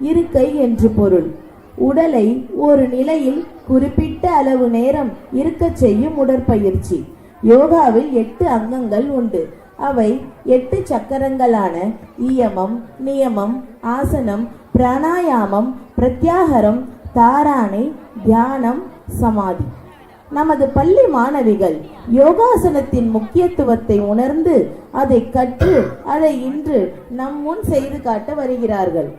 இருக்கை என்று பொருள். உடலை ஒரு நிலையில் குறிப்பிட்ட அளவு நேரம் இருக்கச் செய்யும் உடற்பயிற்சி. யோகாவில் 8 அங்கங்கள் உண்டு. அவை 8 சக்கரங்களான இயமம், நியமம், ஆசனம், பிராணாயாமம், பிரத்யாகரம், தாராணை, தியானம், சமாதி. நமது பள்ளி மாணவிகள் யோகாசனத்தின் முக்கியத்துவத்தை உணர்ந்து அதை கற்று அதை இன்று நம் முன் செய்து காட்ட வருகிறார்கள்.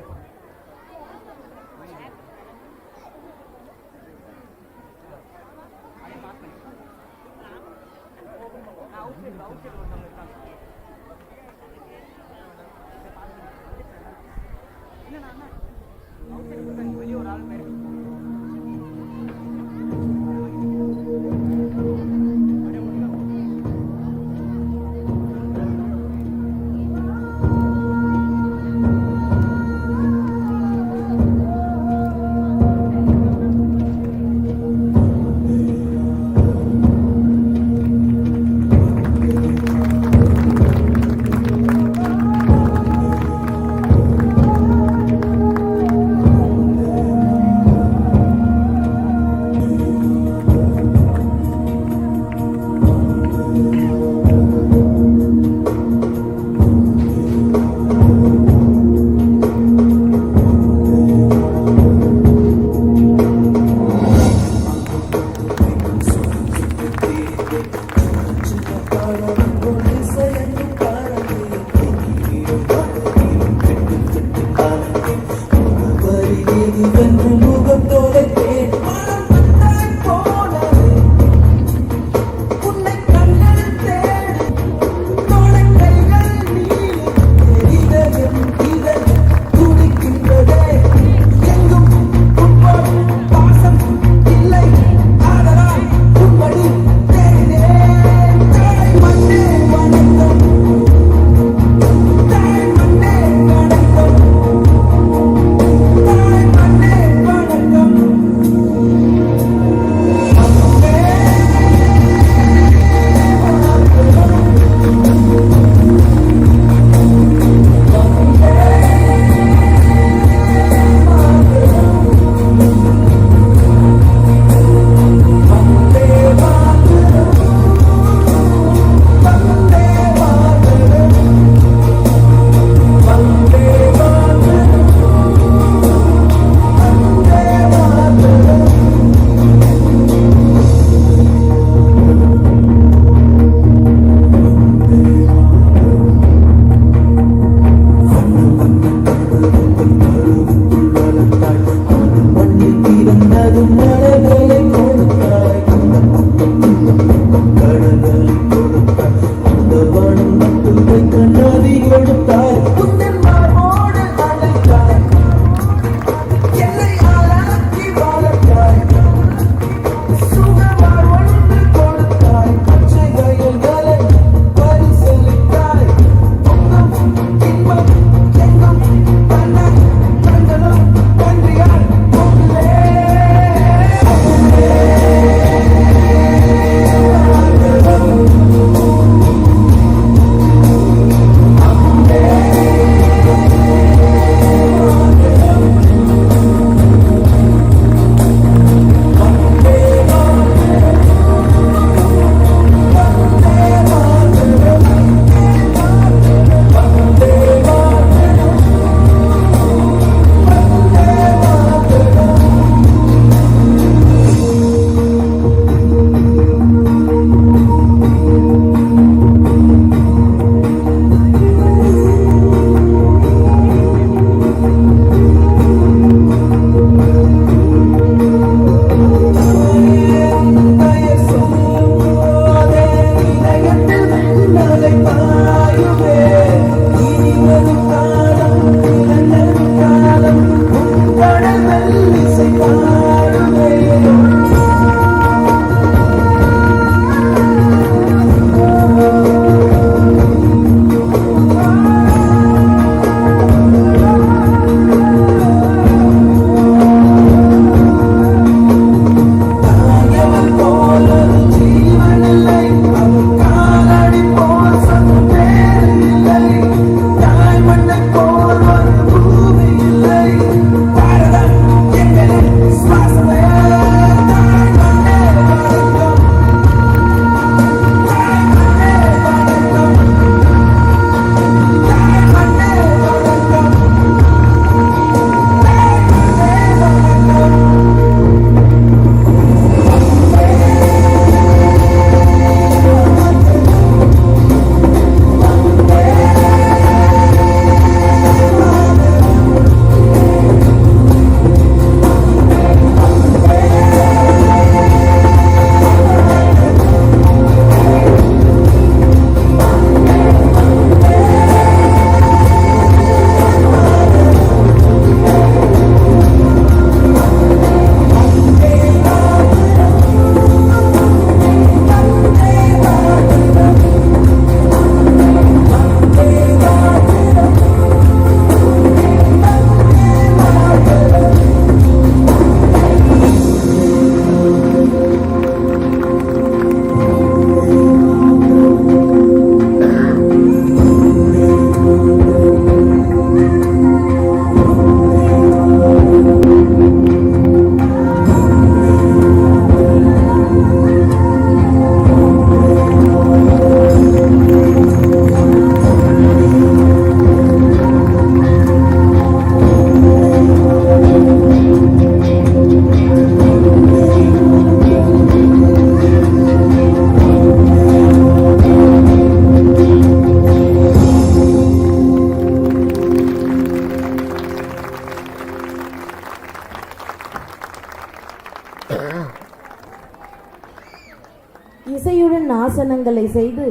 இசையுடன் ஆசனங்களை செய்து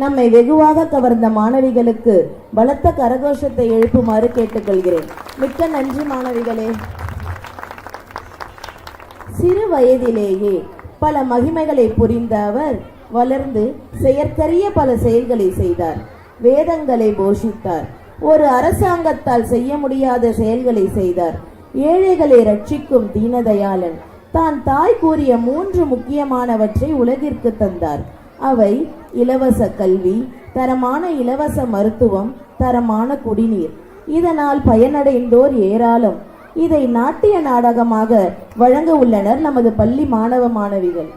நம்மை வெகுவாக கவர்ந்த மாணவிகளுக்கு பலத்த கரகோஷத்தை எழுப்புமாறு கேட்டுக்கொள்கிறேன். மிக்க நன்றி மாணவிகளே. சிறு வயதிலேயே பல மகிமைகளை புரிந்த அவர் வளர்ந்து செயற்கரிய பல செயல்களை செய்தார். வேதங்களை போஷித்தார். ஒரு அரசாங்கத்தால் செய்ய முடியாத செயல்களை செய்தார். ஏழைகளை ரட்சிக்கும் தீனதயாளன் தான் தாய் கூறிய 3 முக்கியமானவற்றை உலகிற்கு தந்தார். அவை இலவச கல்வி, தரமான இலவச மருத்துவம், தரமான குடிநீர். இதனால் பயனடைந்தோர் ஏராளம். இதை நாட்டிய நாடகமாக வழங்க உள்ளனர் நமது பள்ளி மாணவ மாணவிகள்.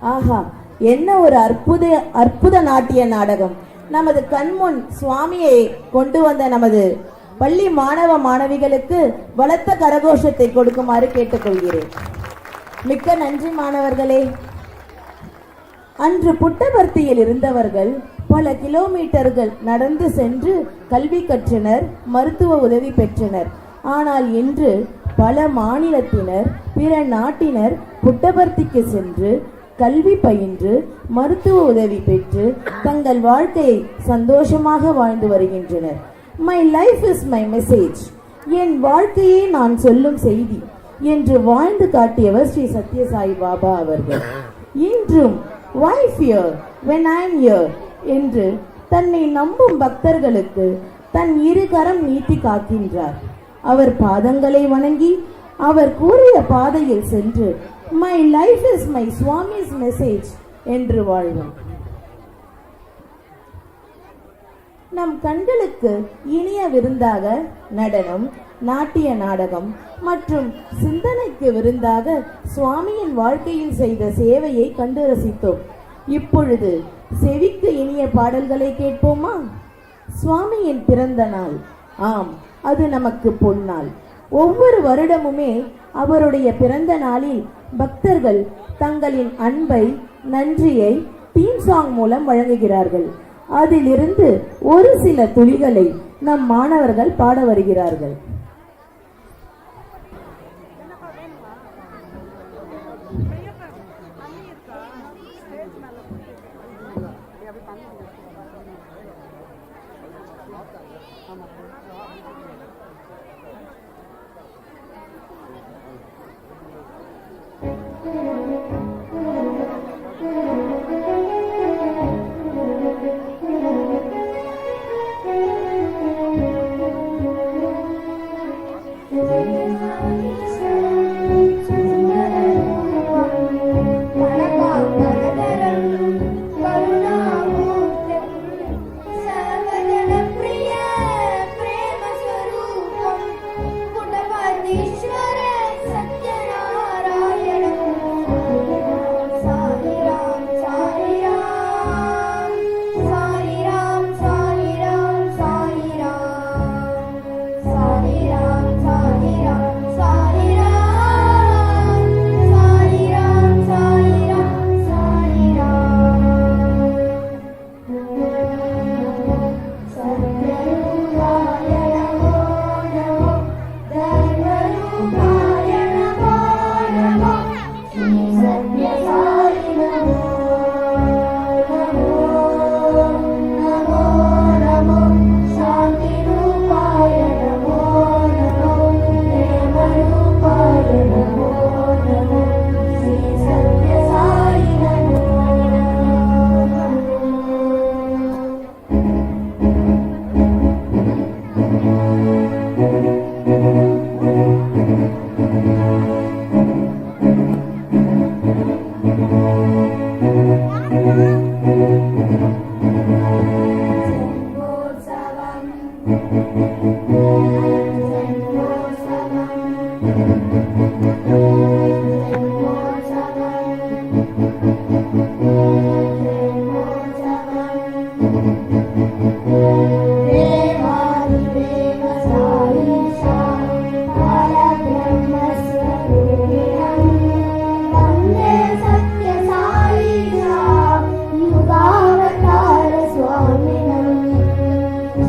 ஆஹா, என்ன ஒரு அற்புத நாட்டிய நாடகம்! நமது கண்முன் சுவாமியை கொண்டு வந்த நமது பள்ளி மாணவ மாணவிகளுக்கு பலத்த கரகோஷத்தை கொடுக்குமாறு கேட்டுக்கொள்கிறேன். மிக்க நன்றி மாணவர்களே. அன்று புட்டபர்த்தியில் இருந்தவர்கள் பல கிலோமீட்டர்கள் நடந்து சென்று கல்வி கற்றனர், மருத்துவ உதவி பெற்றனர். ஆனால் இன்று பல மாநிலத்தினர், பிற நாட்டினர் புட்டபர்த்திக்கு சென்று கல்வி பயின்று மருத்துவ உதவி பெற்று தங்கள் வாழ்க்கையை சந்தோஷமாக வாழ்ந்து வருகின்றனர். My life is my message, என் வாழ்க்கையே நான் சொல்லும் செய்தி என்று வாழ்ந்து காட்டியவர் ஸ்ரீ சத்யசாய் பாபா அவர்கள். இன்றும் why fear when I am here என்று தன்னை நம்பும் பக்தர்களுக்கு தன் இரு கரம் நீட்டி காக்கின்றார். அவர் பாதங்களை வணங்கி அவர் கூறிய பாதையில் சென்று my life is my Swami's message என்று வாழ்வோம். நம் கண்களுக்கு இனிய விருந்தாக நடனம், நாட்டிய நாடகம் மற்றும் சிந்தனைக்கு விருந்தாக சுவாமியின் வாழ்க்கையில் செய்த சேவையை கண்டு ரசித்தோம். இப்பொழுது செவிக்கு இனிய பாடல்களை கேட்போமா? சுவாமியின் பிறந்த நாள், ஆம், அது நமக்கு பொன்னாள். ஒவ்வொரு வருடமுமே அவருடைய பிறந்த நாளில் பக்தர்கள் தங்களின் அன்பை, நன்றியை தீம் சாங் மூலம் வழங்குகிறார்கள். அதிலிருந்து ஒரு சில துளிகளை நம் மாணவர்கள் பாட வருகிறார்கள்.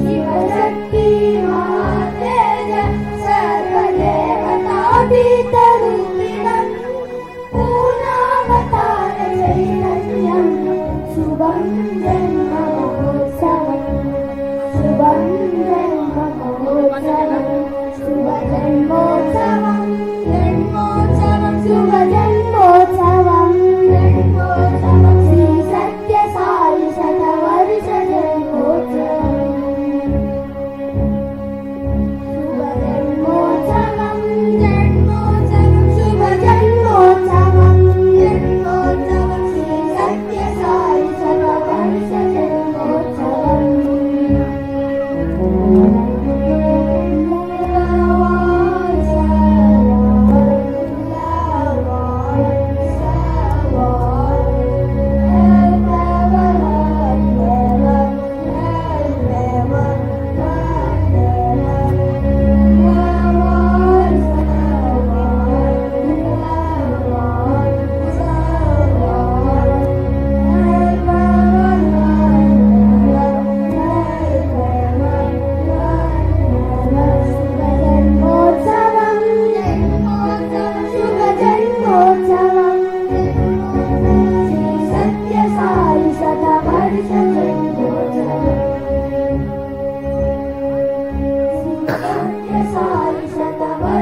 Shiva Shakti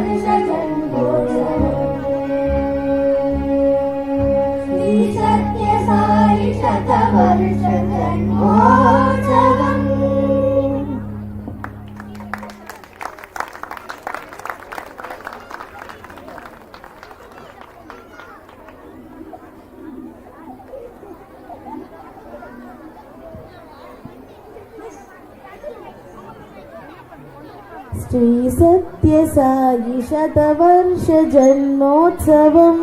वर्ष जन्मोत्सवम् श्री सत्य साई शतवर्ष जन्मोत्सवम् ஸ்ரீ சத்ய சாயி சதவர்ஷ ஜன்மோத்சவம்.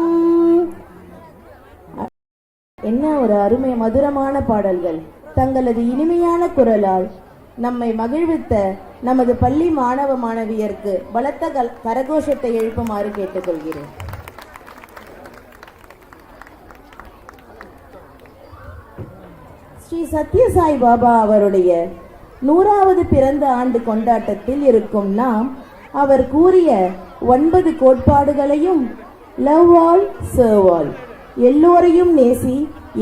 என்ன ஒரு அருமை மதுரமான பாடல்கள். தங்களது இனிமையான குரலால் நம்மை மகிழ்வித்த நமது பள்ளி மாணவ மாணவியருக்கு பலத்த கரகோஷத்தை எழுப்புமாறு கேட்டுக்கொள்கிறேன். ஸ்ரீ சத்யசாய் பாபா அவருடைய 100வது பிறந்த ஆண்டு கொண்டாட்டத்தில் இருக்கும் நாம் அவர் கூறிய 9 கோட்பாடுகளையும் லவ் ஆல் சர்வ் ஆல், எல்லோரையும் நேசி,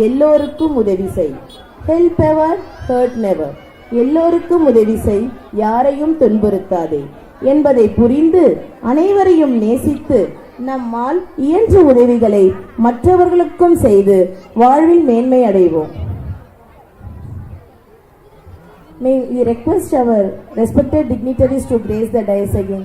எல்லோருக்கும் உதவி செய், ஹெல்ப் எவர் ஹர்ட் நெவர், எல்லோருக்கும் உதவி செய், யாரையும் துன்புறுத்தாதே என்பதை புரிந்து அனைவரையும் நேசித்து நம்மால் இயன்ற உதவிகளை மற்றவர்களுக்கும் செய்து வாழ்வில் மேன்மை அடைவோம். May we request our respected dignitaries to grace the dais again.